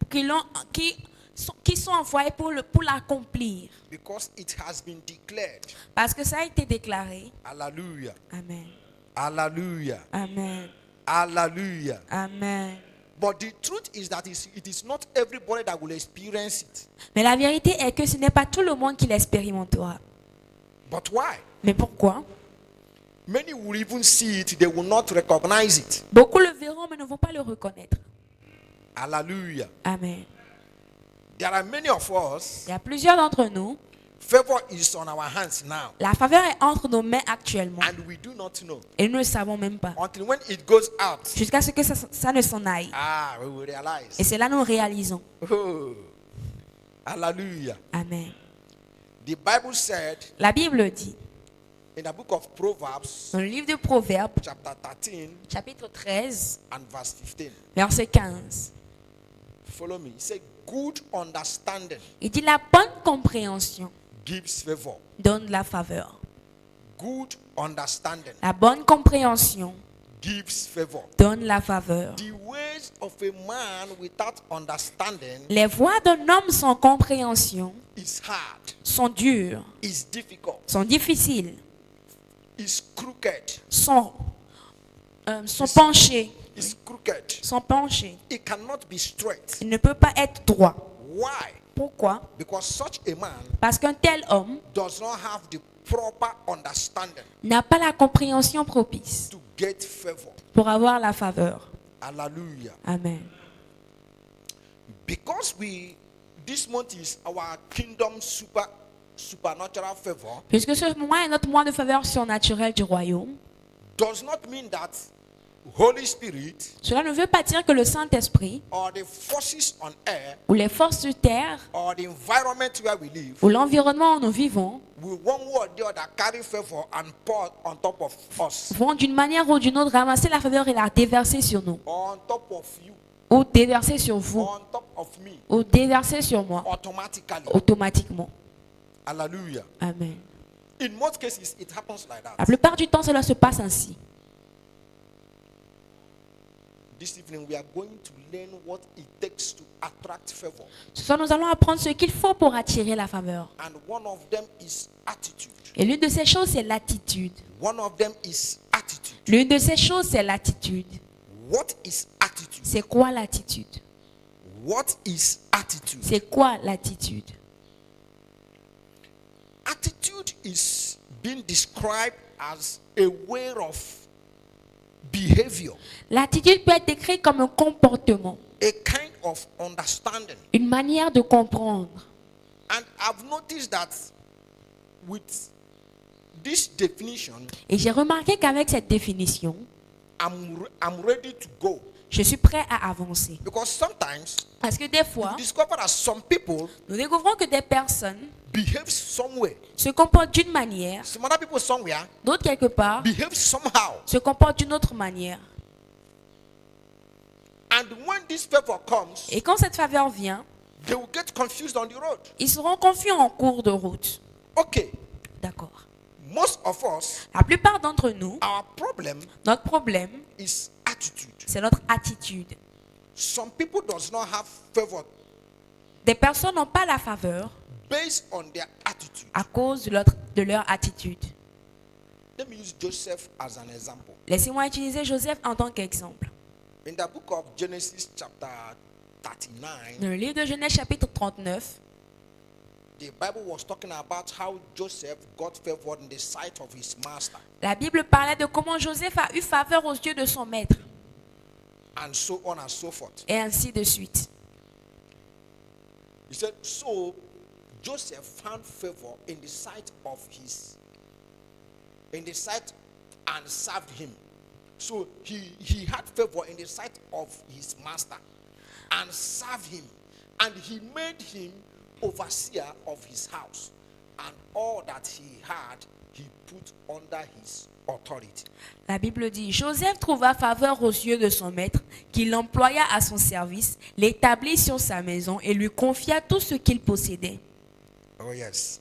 qui sont envoyées pour l'accomplir. because it has been declared. Parce que ça a été déclaré. Hallelujah. Amen. Hallelujah. Amen. Hallelujah. Amen. But the truth is that it is not everybody that will experience it. Mais la vérité est que ce n'est pas tout le monde qui l'expérimentera. But why? Mais pourquoi? Many will even see it, they will not recognize it. Beaucoup le verront mais ne vont pas le reconnaître. Hallelujah. Amen. There are many of us, Il y a plusieurs d'entre nous. favor is on our hands now, La faveur est entre nos mains actuellement. and we do not know. Et nous ne le savons même pas. Until when it goes out, Jusqu'à ce que ça ne s'en aille. we will realize. Et c'est là que nous réalisons. Oh, hallelujah. Amen. The Bible said La Bible dit, in the book of Proverbs, dans le livre de Proverbes, chapter 13 chapitre 13, and verse 15. verset 15, Follow me. It says, good understanding il dit la bonne compréhension gives favor. donne la faveur. Good understanding La bonne compréhension gives favor. donne la faveur. The ways of a man without understanding Les voies d'un homme sans compréhension is hard, sont dures, is difficult, sont difficiles, is crooked, sont penchées, is crooked. sont penchées. It cannot be straight. Il ne peut pas être droit. Why? Pourquoi? Because such a man Parce qu'un tel homme does not have the proper understanding n'a pas la compréhension propice to get favor. pour avoir la faveur. Hallelujah. Amen. Because this month is our kingdom supernatural favor, Puisque ce mois est notre mois de faveur surnaturelle du royaume, does not mean that Holy Spirit cela ne veut pas dire que le Saint-Esprit or the forces on air ou les forces de terre or the environment where we live ou l'environnement où nous vivons will one way or the other carry favor and pour on top of us vont d'une manière ou d'une autre ramasser la faveur et la déverser sur nous, or on top of you ou déverser sur vous, or on top of me ou déverser sur moi automatically. automatiquement. Hallelujah. Amen. In most cases, it happens like La that. plupart du temps, cela se passe ainsi. This evening, we are going to learn what it takes to attract favor. Ce soir, nous allons apprendre ce qu'il faut pour attirer la faveur. And one of them is attitude. Et l'une de ces choses, c'est l'attitude. One of them is attitude. L'une de ces choses, c'est l'attitude. What is attitude? C'est quoi l'attitude? What is attitude? C'est quoi l'attitude? Attitude is being described as a way of behavior, L'attitude peut être décrite comme un comportement, a kind of understanding. une manière de comprendre. And I've noticed that with this definition, Et j'ai remarqué qu'avec cette définition, I'm ready to go. je suis prêt à avancer. Because sometimes Parce que des fois, you discover that some people nous découvrons que des personnes behave some way, se comportent d'une manière, some other people somewhere d'autres quelque part behave somehow. se comportent d'une autre manière. And when this favor comes, Et quand cette faveur vient, they will get confused on the road. ils seront confus en cours de route. Okay, D'accord. most of us, La plupart d'entre nous, our problem notre problème, is attitude. c'est notre attitude. Some people does not have favor Des personnes n'ont pas la faveur based on their attitude. à cause de leur attitude. Let me use Joseph as an example. Laissez-moi utiliser Joseph en tant qu'exemple. In the book of Genesis chapter 39, Dans le livre de Genèse chapitre 39, the Bible was talking about how Joseph got favor in the sight of his master, la Bible parlait de comment Joseph a eu faveur aux yeux de son maître, and so on and so forth. et ainsi de suite. He said, so Joseph found favor in the sight and served him. So he had favor in the sight of his master and served him. And he made him overseer of his house. And all that he had, he put under his authority. La Bible dit, Joseph trouva faveur aux yeux de son maître, qui l'employa à son service, l'établit sur sa maison et lui confia tout ce qu'il possédait. Oh yes.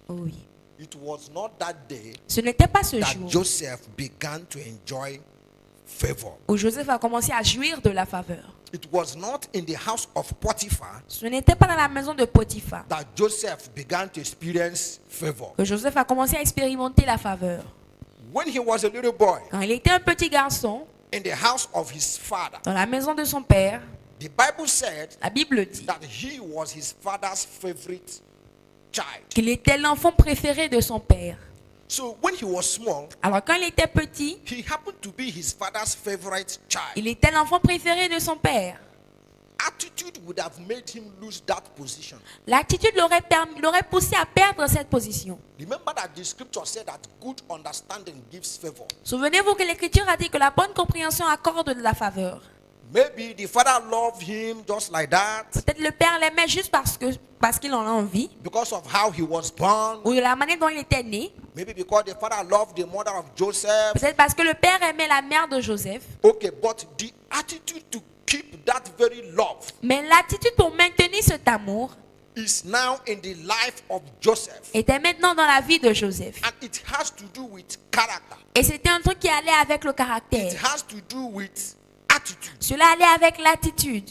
Oh oui. It was not that day Ce n'était pas ce that jour Joseph began to enjoy favor. où Joseph a commencé à jouir de la faveur. It was not in the house of Potiphar Ce n'était pas dans la maison de Potiphar that Joseph began to experience favor. que Joseph a commencé à expérimenter la faveur. When he was a little boy Quand il était un petit garçon, in the house of his father, dans la maison de son père, the Bible said la Bible dit that he was his father's favorite child. qu'il était l'enfant préféré de son père. So when he was small, Alors quand il était petit, he happened to be his father's favorite child. il était l'enfant préféré de son père. attitude would have made him lose that position. L'attitude l'aurait poussé à perdre cette position. Remember that the scripture said that good understanding gives favor. Souvenez-vous que l'Écriture a dit que la bonne compréhension accorde de la faveur. Maybe the father loved him just like that Peut-être le père l'aimait juste parce qu'il en a envie, because of how he was born. ou de la manière dont il était né. Maybe because the father loved the mother of Joseph. Peut-être parce que le père aimait la mère de Joseph. Okay, but the attitude to keep that very love Mais l'attitude pour maintenir cet amour is now in the life of Joseph. était maintenant dans la vie de Joseph. And it has to do with character. Et c'était un truc qui allait avec le It caractère. has to do with attitude. Cela allait avec l'attitude.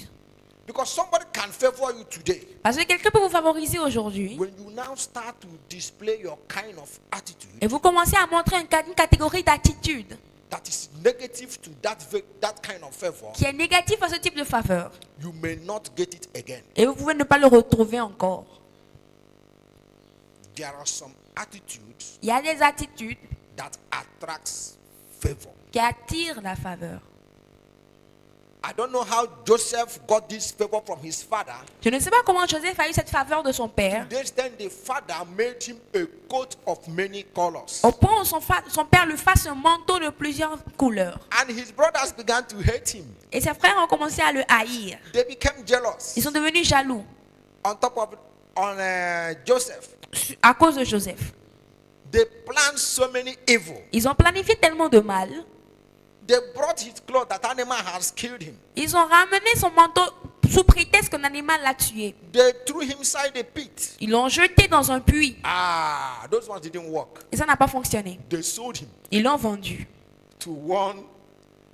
Because somebody can favor you today. Parce que quelqu'un peut vous favoriser aujourd'hui. When you now start to display your kind of attitude Et vous commencez à montrer une catégorie d'attitude that is negative to that kind of favor, qui est négative à ce type de faveur. you may not get it again. Et vous pouvez ne pas le retrouver encore. There are some attitudes Il y a des attitudes that attracts favor. qui attirent la faveur. I don't know how Joseph got this favor from his father. Je ne sais pas comment Joseph a eu cette faveur de son père. This time the father made him a coat of many colors. Au point où son père lui fasse un manteau de plusieurs couleurs. And his brothers began to hate him. Et ses frères ont commencé à le haïr. They became jealous Ils sont devenus jaloux on Joseph. à cause de Joseph. They planned so many evil. Ils ont planifié tellement de mal. They brought his clothes that animal has killed him. Ils ont ramené son manteau sous prétexte qu'un animal l'a tué. They threw him inside a pit. Ils l'ont jeté dans un puits. Those ones didn't work. Et ça n'a pas fonctionné. They sold him Ils l'ont vendu to one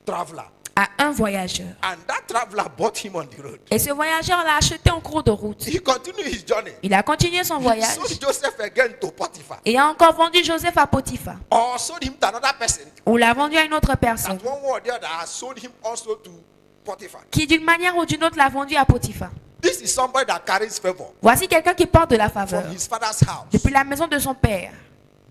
traveler. à un voyageur. And that traveler bought him on the road. Et ce voyageur l'a acheté en cours de route. He continued his journey. Il a continué son He voyage. sold Joseph again to Potiphar. Et a encore vendu Joseph à Potiphar. Or sold him to another person. Ou l'a vendu à une autre personne. And one way or the other sold him also to Potiphar. Qui d'une manière ou d'une autre l'a vendu à Potiphar. This is somebody that carries favor Voici quelqu'un qui porte de la faveur. from his father's house. Depuis la maison de son père.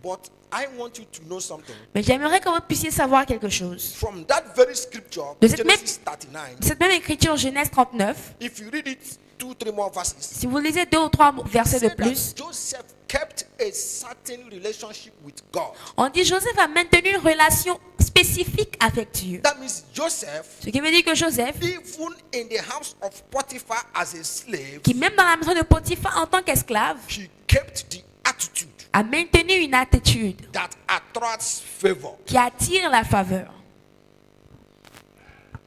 But I want you to know something. Mais j'aimerais que vous puissiez savoir quelque chose. From that very scripture, De cette Genesis 39, Cette même écriture, Genèse 39, if you read it 2-3 more verses, si vous lisez 2 ou 3 versets de said that plus, Joseph kept a certain relationship with God. on dit Joseph a maintenu une relation spécifique avec Dieu. That means Joseph, Ce qui veut dire que Joseph, even in the house of Potiphar as a slave, qui même dans la maison de Potiphar en tant qu'esclave, he kept the attitude a maintenu une attitude that attracts favor. qui attire la faveur.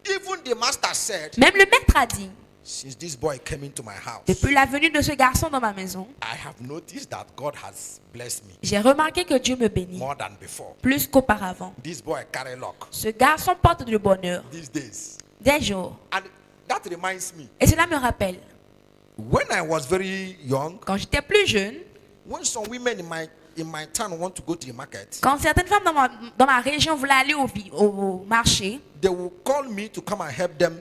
Even the master said, Même le maître a dit, since this boy came into my house, depuis la venue de ce garçon dans ma maison, I have noticed that God has blessed me j'ai remarqué que Dieu me bénit more than before. plus qu'auparavant. This boy carry luck Ce garçon porte du bonheur these days. des jours. And that reminds me, Et cela me rappelle, when I was very young, quand j'étais plus jeune, when some women in my town want to go to the market, quand certaines femmes dans ma région voulaient aller au marché, they will call me to come and help them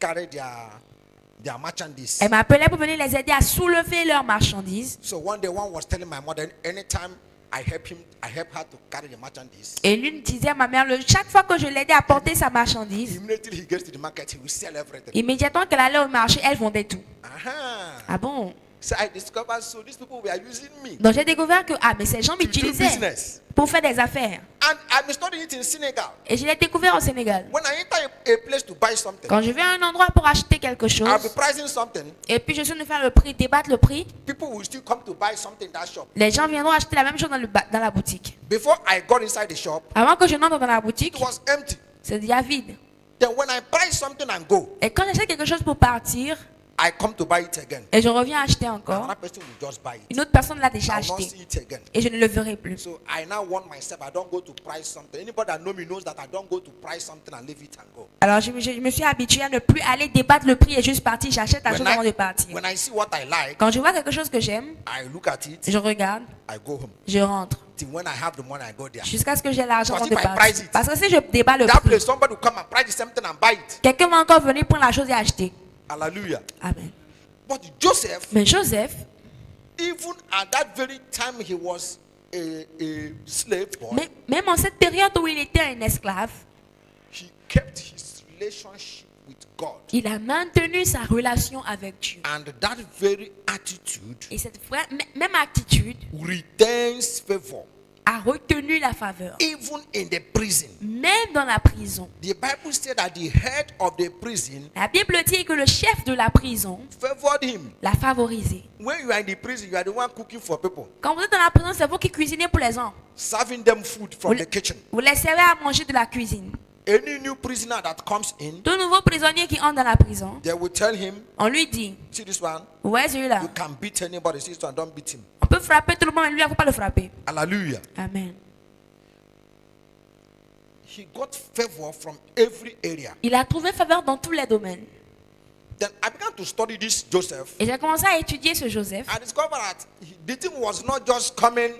carry their merchandise. elles m'appelaient pour venir les aider à soulever leurs marchandises. So one day one was telling my mother, anytime I help her to carry the merchandise, Et l'une disait à ma mère, chaque fois que je l'aidais à porter sa marchandise, immediately he gets to the market, he will sell everything. immédiatement qu'elle allait au marché, elle vendait tout. Ah bon? So I discovered, so these people were using me Donc j'ai découvert que mais ces gens to do m'utilisaient business. pour faire des affaires. And I'm studying it in Senegal. Et je l'ai découvert au Sénégal. When I enter a place to buy something, Quand je vais à un endroit pour acheter quelque chose, I'll be pricing something. et puis je suis de faire le prix, débattre le prix, People will still come to buy something in that shop. les gens viendront acheter la même chose dans la boutique. Before I got inside the shop, Avant que je n'entre dans la boutique, it was empty. c'est déjà vide. Then when I buy something and go, Et quand j'achète quelque chose pour partir, I come to buy it again. et je reviens acheter encore, Another person will just buy it. une autre personne l'a déjà I will not acheté. see it again. Et je ne le verrai plus. So I now warn myself, I don't go to price something. Anybody that know me knows that I don't go to price something and leave it and go. Alors je me suis habituée à ne plus aller débattre le prix et juste partir. J'achète la chose avant de partir. when I see what I like, Quand je vois quelque chose que j'aime, I look at it, je regarde, I go home. je rentre. Till when I have the money, I go there. Jusqu'à ce que j'ai l'argent avant Because de if I price partir. it, Parce que si je débat le That prix, place, somebody will come and price the same thing and buy it. quelqu'un va encore venir prendre la chose et acheter. Hallelujah. Amen. But Joseph, Mais Joseph, even at that very time he was a slave boy, même en cette période où il était un esclave, he kept his relationship with God. Il a maintenu sa relation avec Dieu. And that very attitude Et cette même attitude retains favor a retenu la faveur, even in the prison. même dans la prison. The Bible said that the head of the prison La Bible dit que le chef de la prison favored him. l'a favorisé. When you are in the prison, you are the one cooking for people, Quand vous êtes dans la prison, c'est vous qui cuisinez pour les gens. serving them food from the kitchen. Vous les servez à manger de la cuisine. Any new prisoner that comes in, De nouveaux prisonniers qui entrent dans la prison, they will tell him, on lui dit, see this one, ouais, celui-là, you can beat anybody. See this one, don't beat him. on peut frapper tout le monde, mais lui, il ne faut pas le frapper. Hallelujah. Amen. He got favor from every area. Il a trouvé faveur dans tous les domaines. Then I began to study this Joseph. Et j'ai commencé à étudier ce Joseph. I discovered that the thing was not just coming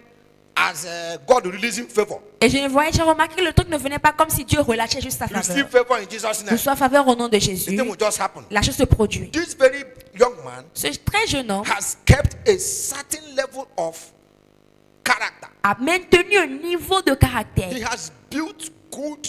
as God releasing favor. Et j'ai remarqué que le truc ne venait pas comme si Dieu relâchait juste sa Receive faveur. favor in Jesus' name. Reçois faveur au nom de The Jésus. thing will just happen. La chose se produit. This very young man Ce très jeune homme has kept a certain level of character. a maintenu un niveau de He caractère. has built good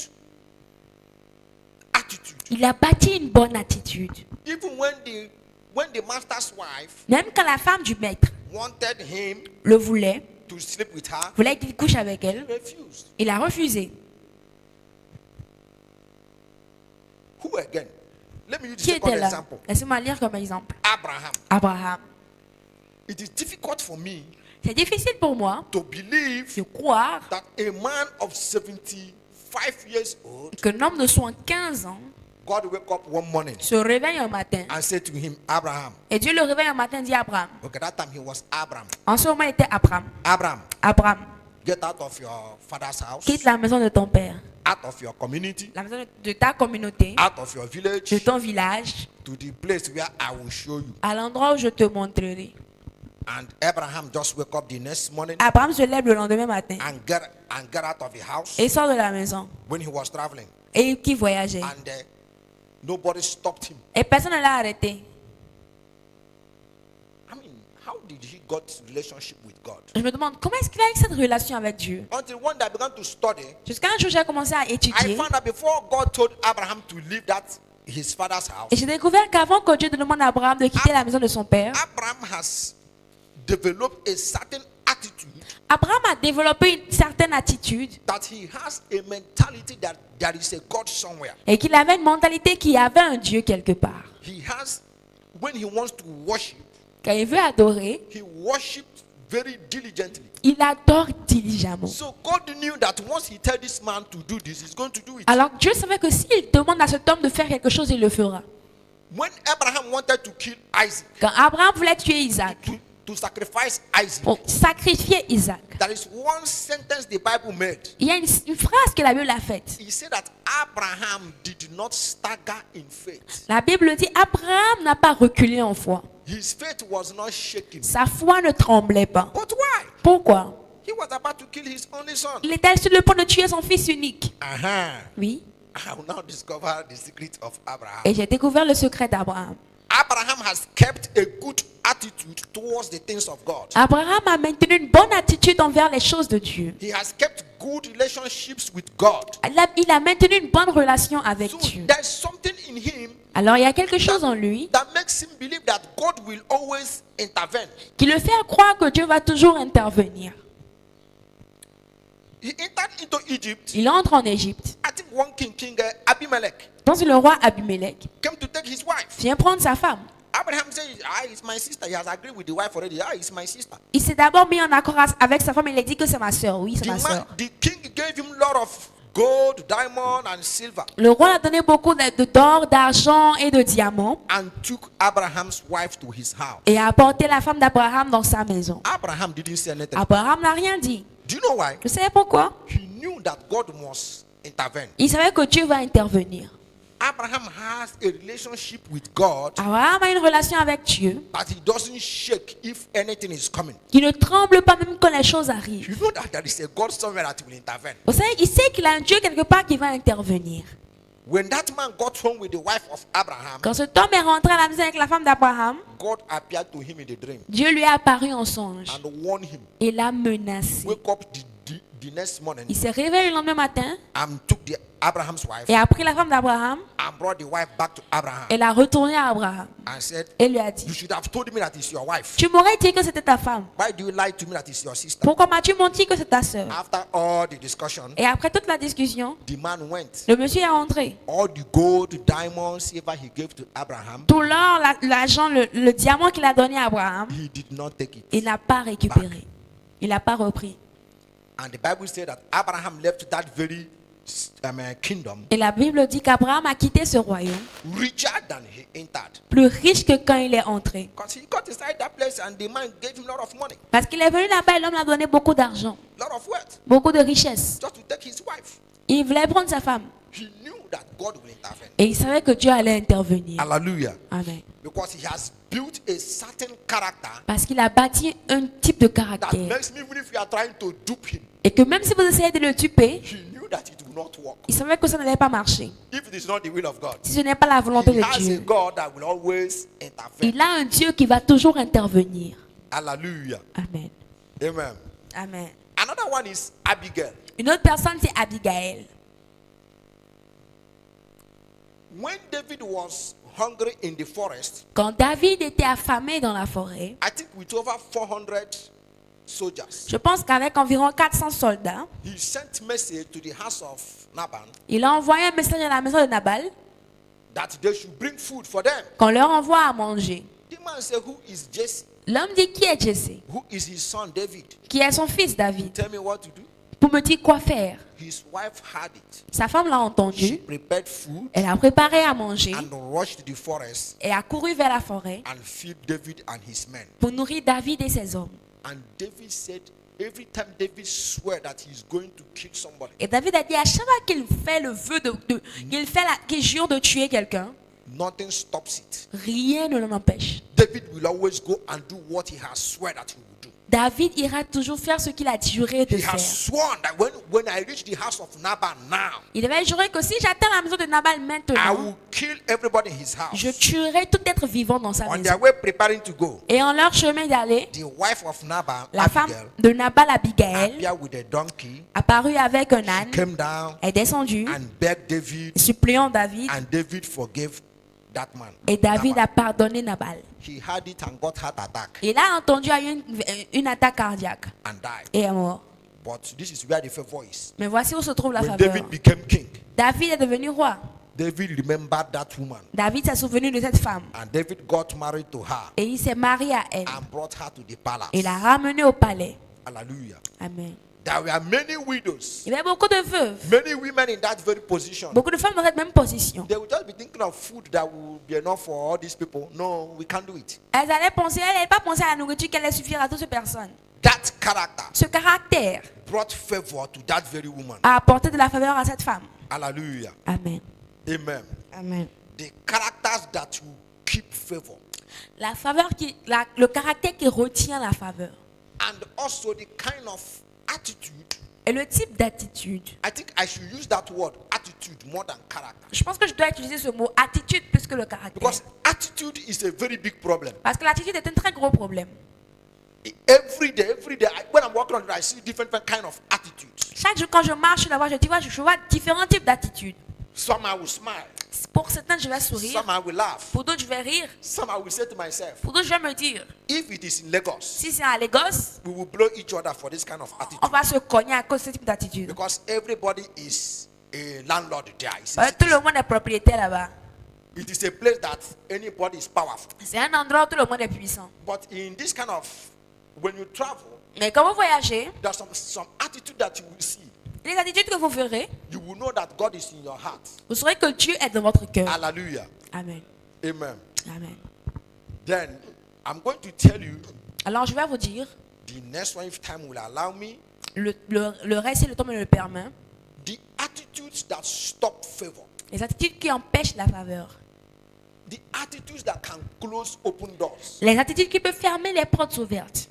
attitude. Il a bâti une bonne attitude. Even when the master's wife Même quand la femme du maître wanted him le voulait, to sleep with her, voulait qu'il couche avec he elle, refused. il a refusé. Who again? Let me use the Qui second était là? example. Laissez-moi lire comme exemple. Abraham. Abraham. It is difficult for me C'est difficile pour moi to believe de croire that a man of 75 years old, qu'un homme de 75 ans God wake up one morning se réveille un matin and say to him, Abraham. et Dieu le réveille un matin et dit à Abraham. Okay, that time he was Abraham. En ce moment, il était Abraham. Abraham, Abraham, get out of your father's house, quitte la maison de ton père, out of your community, la maison de ta communauté, out of your village, de ton village, to the place where I will show you. à l'endroit où je te montrerai. And Abraham just wake up the next morning Abraham se lève le lendemain matin and get out of the house et sort de la maison when he was traveling. et qui voyageait. And nobody stopped him. Et personne ne l'a arrêté. I mean, how did he got relationship with God? Je me demande comment est-ce qu'il a eu cette relation avec Dieu. Until one day I began to study, Jusqu'à un jour, j'ai commencé à I étudier found that before God told Abraham to leave his father's house, et j'ai découvert qu'avant que Dieu demande à Abraham de quitter la maison de son père, Abraham has developed a certain attitude Abraham a développé une certaine attitude that he has a mentality that there is a God somewhere. et qu'il avait une mentalité qu'il y avait un Dieu quelque part. He has, when he wants to worship, Quand il veut adorer, he worshipped very diligently. il adore diligemment. So God knew that once he tell this man to do this, he's going to do it. Alors Dieu savait que s'il demande à cet homme de faire quelque chose, il le fera. When Abraham wanted to kill Isaac, Quand Abraham voulait tuer Isaac, to sacrifice Isaac, pour sacrifier Isaac, there is one sentence the Bible made. il y a une phrase que la Bible a faite. He said that Abraham did not stagger in faith. La Bible dit Abraham n'a pas reculé en foi. His faith was not shaken. Sa foi ne tremblait pas. But why? Pourquoi? He was about to kill his only son. Il était sur le point de tuer son fils unique. Oui. I will now discover the secret of Abraham. Et j'ai découvert le secret d'Abraham. Abraham has kept a good attitude towards the things of God. Abraham a maintenu une bonne attitude envers les choses de Dieu. He has kept good relationships with God. Il a maintenu une bonne relation avec So Dieu. there's something in him Alors il y a quelque chose en lui that makes him believe that God will always intervene. qui le fait croire que Dieu va toujours intervenir. He entered into Egypt. Il entre en Égypte. I think one king Abimelech, Quand le roi Abimelech came to take his wife. vient prendre sa femme, Abraham said, it's my sister. He has agreed with the wife already. It's my sister. il s'est d'abord mis en accord avec sa femme. Il a dit que c'est ma soeur. Oui, c'est ma soeur. The king gave him a lot of gold, diamond, and silver, Le roi a donné beaucoup d'or, d'argent et de diamants and took Abraham's wife to his house. et a apporté la femme d'Abraham dans sa maison. Abraham didn't say anything. Abraham n'a rien dit. Do you know why? Vous savez pourquoi? He knew that God must intervene. Il savait que Dieu va intervenir. Abraham has a relationship with God Abraham a une relation avec Dieu that he doesn't shake if anything is coming. qui ne tremble pas même quand les choses arrivent. You know that there is a God somewhere that will intervene. Vous savez, il sait qu'il a un Dieu quelque part qui va intervenir. When that man got home with the wife of Abraham, Quand cet homme est rentré à la maison avec la femme d'Abraham, God appeared to him in the dream Dieu lui est apparu en songe and warned him. et l'a menacé. Wake up the next morning Il s'est réveillé le lendemain matin and took Abraham's wife et a pris la femme d'Abraham and and brought the wife back to Abraham Elle a retourné à Abraham and said, et lui a you dit, should have told me that it's your wife. tu m'aurais dit que c'était ta femme. Why do you lie to me that it's your sister? Pourquoi m'as-tu menti que c'est ta sœur? After all the discussion, Et après toute la discussion, the man went. le monsieur est rentré. All the gold, diamonds, silver he gave to Abraham, Tout l'or, l'argent, le diamant qu'il a donné à Abraham, he did not take it. il n'a pas récupéré. Il n'a pas repris. And the Bible said that Abraham left that very kingdom Et la Bible dit qu'Abraham a quitté ce royaume richer than he entered. plus riche que quand il est entré. Because he got inside that place and the man gave him a lot of money, Parce qu'il est venu là-bas et l'homme lui a donné beaucoup d'argent, a lot of wealth, beaucoup de richesses. just to take his wife. Il voulait prendre sa femme. He knew that God will intervene. Et il savait que Dieu allait intervenir. Hallelujah. Amen. Because he has built a certain character Parce qu'il a bâti un type de that caractère. makes me, even if you are trying to dupe him, Et que même si vous essayez de le tuer, he knew that it will not work. il savait que ça n'allait pas marcher. If it is not the will of God, Si ce n'est pas la volonté he de has a Dieu. God that will always intervene. Il a un Dieu qui va toujours intervenir. Hallelujah. Amen. Amen. Amen. Another one is Abigail. Une autre personne, c'est Abigail. When David was hungry in the forest, Quand David était affamé dans la forêt, I think with over 400 soldiers, je pense qu'avec environ 400 soldats, he sent message to the house of Nabal il a envoyé un message à la maison de Nabal that they should bring food for them. qu'on leur envoie à manger. The man said, who is Jesse? L'homme dit, qui est Jesse? Who is his son David? Qui est son fils David? Tell me what to do. Pour me dire quoi faire. His wife had it. Sa femme l'a She entendu. prepared food Elle a préparé à manger and rushed to the forest et a couru vers la forêt and fed David and his men. pour nourrir David et ses hommes. And David said, every time David swear that he's going to kill somebody, Et David a dit à chaque fois qu'il fait le vœu qu'il jure de tuer quelqu'un, nothing stops it. rien ne l'en empêche. David will always go and do what he has swear that he will do. David ira toujours faire ce qu'il a juré de He has faire. sworn that when I reach the house of Nabal now, Il avait juré que si j'atteins la maison de Nabal I maintenant, will kill everybody in his house. je tuerai tout être vivant dans sa On maison. their way preparing to go, Et en leur chemin d'aller, the wife of Nabal, la femme Abigail, de Nabal, Abigail, appeared with a donkey, apparut avec un âne, came down est descendue, and begged David, suppliant David, and David forgave that man. et David Nabal. a pardonné Nabal. He had it and got heart attack Il a entendu une attaque cardiaque and died. et est mort. But this is where the favor is. Mais voici où se trouve la When faveur. David became king, David est devenu roi. David remembered that woman, David s'est souvenu de cette femme. and David got married to her Et il s'est marié à elle. and brought her to the palace. Il l'a ramenée au palais. Hallelujah. Amen. There were many widows, Il y avait beaucoup de veuves. many women in that very position. Beaucoup de femmes dans cette même position. They would just be thinking of food that will be enough for all these people. No, we can't do it. Elles n'allaient pas penser à la nourriture qui allait suffire à toutes ces personnes. That character Ce caractère brought favor to that very woman. a apporté de la faveur à cette femme. Hallelujah. Amen. Amen. Amen. The characters that will keep favor. La faveur le caractère qui retient la faveur. And also the kind of attitude. Et le type d'attitude. I think I should use that word, attitude, more than character. Je pense que je dois utiliser ce mot attitude plus que le caractère. Because attitude is a very big problem. Parce que l'attitude est un très gros problème. Every day, when I'm walking on the road, I see different kind of attitudes. Chaque jour quand je marche sur la voie, je vois différents types d'attitudes. Some I will smile, Pour certains, je vais sourire. some I will laugh, Pour d'autres, je vais rire. some I will say to myself, Pour d'autres, je vais me dire, if it is in Lagos, si c'est à Lagos, we will blow each other for this kind of on attitude. va se cogner à cause de ce type d'attitude. Because everybody is a landlord there. Tout le monde est propriétaire là-bas. It is a place that anybody is powerful. C'est un endroit où tout le monde est puissant. But in this kind of, when you travel, Mais quand vous voyagez, there's some attitude that you will see. les attitudes que vous ferez, You will know that God is in your heart. vous saurez que Dieu est dans votre cœur. Hallelujah. Amen. Amen. Amen. Then I'm going to tell you Alors je vais vous dire, the next one, if time will allow me, le reste, si le temps me le permet, the attitudes that stop favor. les attitudes qui empêchent la faveur. The attitudes that can close open doors. Les attitudes qui peuvent fermer les portes ouvertes.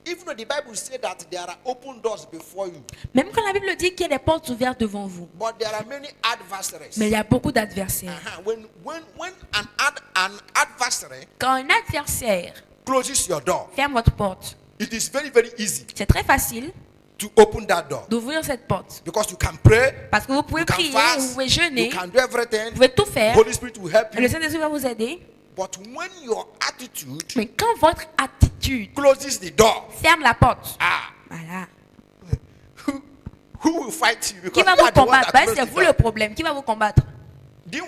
Even though the Bible says that there are open doors before you, Même quand la Bible dit qu'il y a des portes ouvertes devant vous. but there are many adversaries. Mais il y a beaucoup d'adversaires. When an adversary Quand un adversaire closes your door, ferme votre porte, it is very, very easy c'est très facile to open that door. d'ouvrir cette porte. Because you can pray, Parce que vous pouvez you can prier, vous fast, pouvez you jeûner, can do everything. vous pouvez tout faire. Holy Spirit will help Et le you. Saint-Esprit va vous aider. But when your attitude Mais quand votre attitude closes the door, ferme la porte, ah, voilà. who will fight you? Qui Because va you vous are the one combattre? that Ben, closed c'est the vous le door. problème. Qui va vous combattre? Do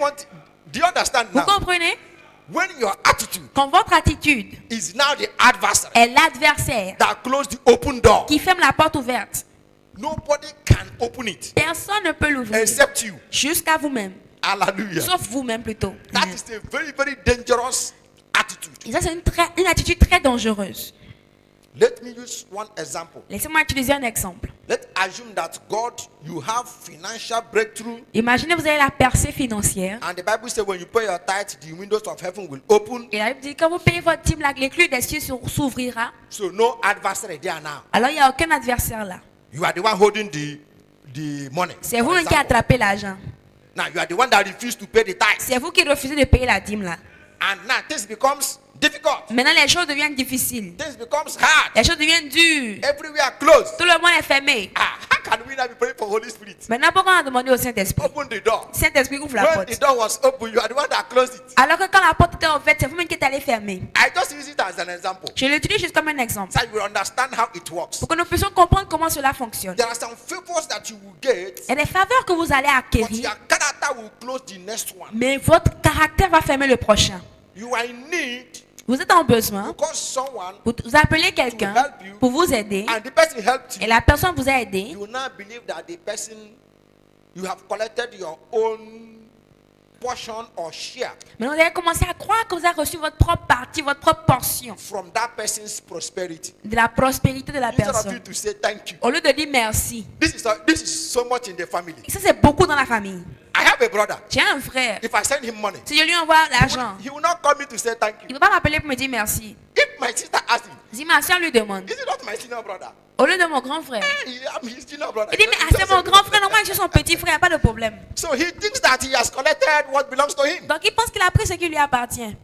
you understand Vous now? comprenez? When your attitude Quand votre attitude is now the adversary est l'adversaire that closed the open door, qui ferme la porte ouverte, nobody can open it personne ne peut l'ouvrir except you. jusqu'à vous-même, Hallelujah. sauf vous-même plutôt. That is a very, very dangerous attitude. Et ça, c'est une attitude très dangereuse. Let me use one example. Laissez-moi utiliser un exemple. Let's assume that God, you have financial breakthrough, Imaginez, vous avez la percée financière. and the Bible says when you pay your tithe, the windows of heaven will open. Et la Bible dit, quand vous payez votre dîme, les clés des cieux s'ouvrira. So no adversary there now. Alors, il n'y a aucun adversaire là. You are the one holding the money. C'est for vous qui example. attrapez l'argent. Now you are the one that refused to pay the tithe. C'est vous qui refusez de payer la dîme là. And now this becomes difficult. Maintenant, les choses deviennent difficiles. This becomes hard. Les choses deviennent dures. Everywhere closed. Tout le monde est fermé. Ah, how can we now be praying for Holy Spirit? Maintenant, pourquoi on a demandé au Saint-Esprit? Open the door. Saint-Esprit ouvre la When porte. the door was open, you are the one that closed it. Alors que quand la porte était ouverte, c'est vous-même qui êtes allé fermer. I just use it as an example. Je l'utilise juste comme un exemple. So you will understand how it works. Pour que nous puissions comprendre comment cela fonctionne. There are some favors that you will get, Il y a des faveurs que vous allez but acquérir, your character will close the next one. mais votre caractère va fermer le prochain. You are in need Vous êtes en besoin, to call someone, vous appelez quelqu'un pour vous aider, and the person helped et you. la personne vous a aidé. You will now believe that the person, you have collected your own portion or share Mais vous allez commencer à croire que vous avez reçu votre propre partie, votre propre portion from that person's prosperity. de la prospérité de la Instead of you personne. to say thank you. Au lieu de dire merci. This is so much in the family. Et ça, c'est beaucoup dans la famille. I have a brother. J'ai un frère. If I send him money, Si je lui envoie l'argent, he will not call me to say thank il you. ne va pas m'appeler pour me dire merci. If my sister asks him, Si ma soeur lui demande, is it not my senior brother? au lieu de mon grand frère, I'm his junior brother. il dit, mais ah, c'est mon grand frère, non, moi je suis son petit frère, pas de problème. So he thinks that he has collected what belongs to him. Donc il pense qu'il a pris ce qui lui appartient.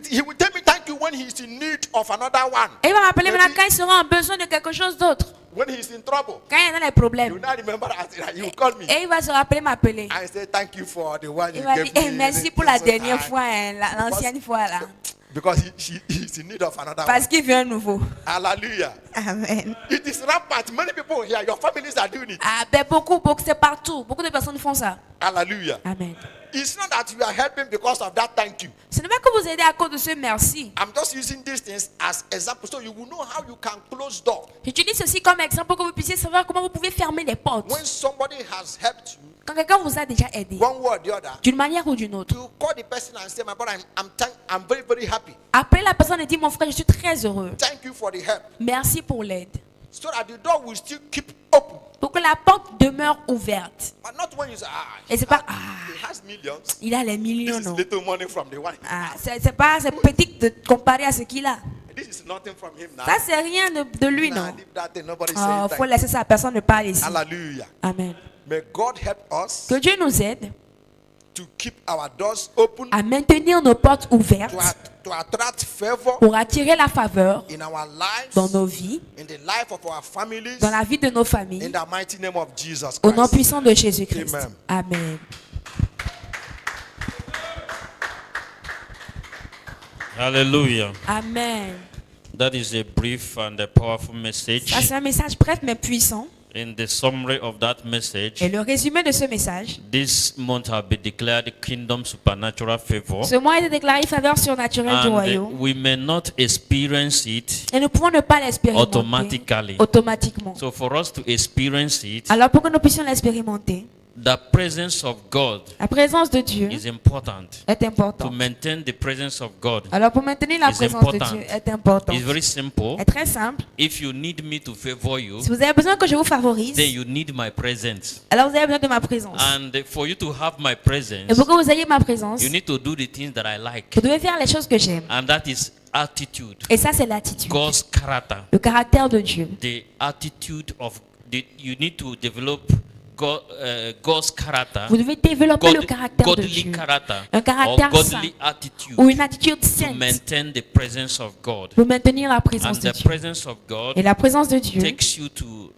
He will tell me thank you when he's in need of another one. Et il va m'appeler maintenant Maybe quand il sera en besoin de quelque chose d'autre. when he's in trouble, Quand il y a des he problèmes. will not remember that he will call me. Et il va se rappeler m'appeler. I say thank you for the one Il you va gave dire, eh, me. merci pour la So dernière I- fois, hein, l'ancienne fois là. Because he's in need of another Parce one. qu'il veut un nouveau. Hallelujah. Amen. It is rampant. Many people here, your families are doing it. Ah, ben beaucoup, c'est partout. Beaucoup de personnes font ça. Hallelujah. Amen. It's not that you are helping because of that thank you. Ce n'est pas que vous aidez à cause de ce merci. I'm just using these things as examples so you will know how you can close door. J'utilise ceci comme exemple pour que vous puissiez savoir comment vous pouvez fermer les portes. When somebody has helped you, Quand quelqu'un vous a déjà aidé, one way or the other, d'une manière ou d'une autre, you call the person and say, my brother, I'm very, very happy. appelez la personne et dites, mon frère, je suis très heureux. Thank you for the help. Merci pour l'aide. So that the door will still keep open. Pour que la porte demeure ouverte. But not when you say, Et c'est pas, he has millions. il a les This millions, is non. little money from the one. C'est pas, c'est petit de comparer à ce qu'il a. This is nothing from him now. Ça, c'est rien de lui, Nah, non. leave that thing. Nobody Il saying faut thank laisser ça, personne ne parle ici. you. Hallelujah. Amen. May God help us Que Dieu nous aide to keep our doors open, à maintenir nos portes ouvertes to attract favor pour attirer la faveur in our lives, dans nos vies, in the life of our families, dans la vie de nos in familles, the mighty name of Jesus au nom Christ. puissant de Jésus-Christ. Amen. Amen. Hallelujah. Amen. That is a brief and a powerful message. Ça, c'est un message bref mais puissant. In the summary of that message, Et le résumé de ce message, this month have been declared kingdom supernatural favor. ce mois a été déclaré faveur surnaturelle du And royaume. we may not experience it Et nous pouvons ne pas l'expérimenter automatically. automatiquement. So for us to experience it, Alors pour que nous puissions l'expérimenter, the presence of God la présence de Dieu is important. est To importante. maintain the presence of God Alors pour maintenir la is présence de important. Dieu est importante. is very simple. Est très simple. If you need me to favor you, Si vous avez besoin que je vous favorise, then you need my presence. alors vous avez besoin de ma présence. And for you to have my Et presence, pour que vous ayez ma présence, you need to do the things that I like. vous devez faire les choses que j'aime. And that is attitude, Et ça, c'est l'attitude. God's character. Le caractère de Dieu. The attitude of you need to develop God's character, Vous devez développer le caractère de godly Dieu. character, Un or caractère godly saint attitude ou une attitude to sainte maintain the presence of God. pour maintenir la présence And de the Dieu. presence of God Et la présence de Dieu takes you to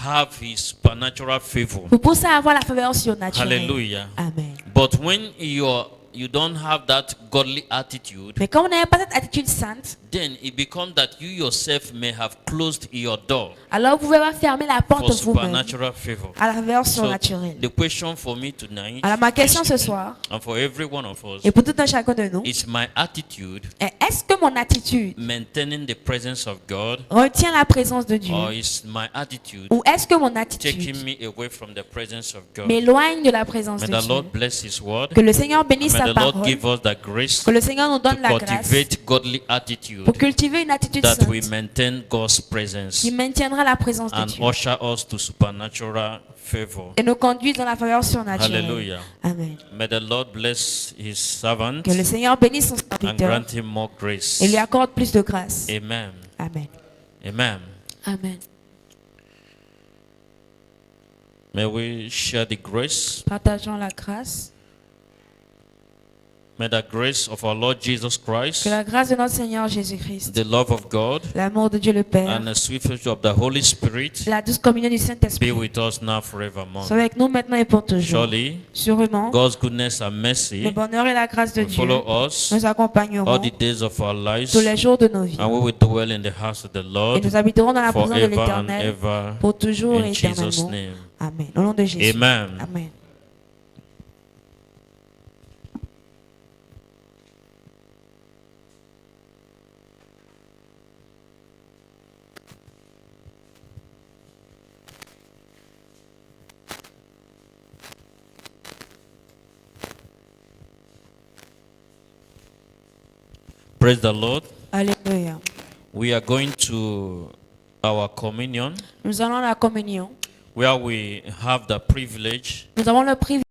have his supernatural favor. vous pousse à avoir la faveur surnaturelle. Hallelujah. Amen. But when you don't have that godly attitude, Mais quand vous n'avez pas cette attitude sainte, then it becomes that you yourself may have closed your door alors vous pouvez pas fermer la for porte vous-même supernatural favor. à la faveur So surnaturelle. the question for me tonight Alors ma question ce soir, and for every one of us et pour tout un chacun de nous, is my attitude est est-ce que mon attitude maintaining the presence of God, retient la présence de Dieu? or is my attitude Ou est-ce que mon taking attitude me away from the presence of God? m'éloigne de la présence May de the Dieu? Lord bless His word. Que le Seigneur bénisse May sa the Lord parole, give us the grace que le Seigneur nous to donne la grâce cultivate godly attitude pour cultiver une attitude that we sainte maintain God's presence qui maintiendra la présence de and Dieu usher us to supernatural favor. et nous conduit dans la faveur surnaturelle. Hallelujah. Amen. May the Lord bless His servant Que le Seigneur bénisse son and serviteur grant him more grace. et lui accorde plus de grâce. Amen. Amen. Amen. Amen. May we share the grace. Partageons la grâce. May the grace of our Lord Jesus Christ, Que la grâce de notre Seigneur Jésus-Christ, the love of God, l'amour de Dieu le Père, and the sweet fellowship of the Holy Spirit la douce communion du be Saint-Esprit with us now forevermore. soient avec nous maintenant et pour toujours. Surely, Sûrement, God's goodness and le mercy bonheur et la grâce de will Dieu follow us nous all accompagneront the days of our lives, tous les jours de nos vies. and we will dwell in the house of the Et Lord nous habiterons dans la présence de forever and l'Éternel ever. pour toujours et In Jesus' éternellement. name. Amen. Au nom de Jésus. Amen. Amen. Praise the Lord. Alléluia. We are going to our communion, Nous allons à la communion. where we have the privilege Nous avons le privilège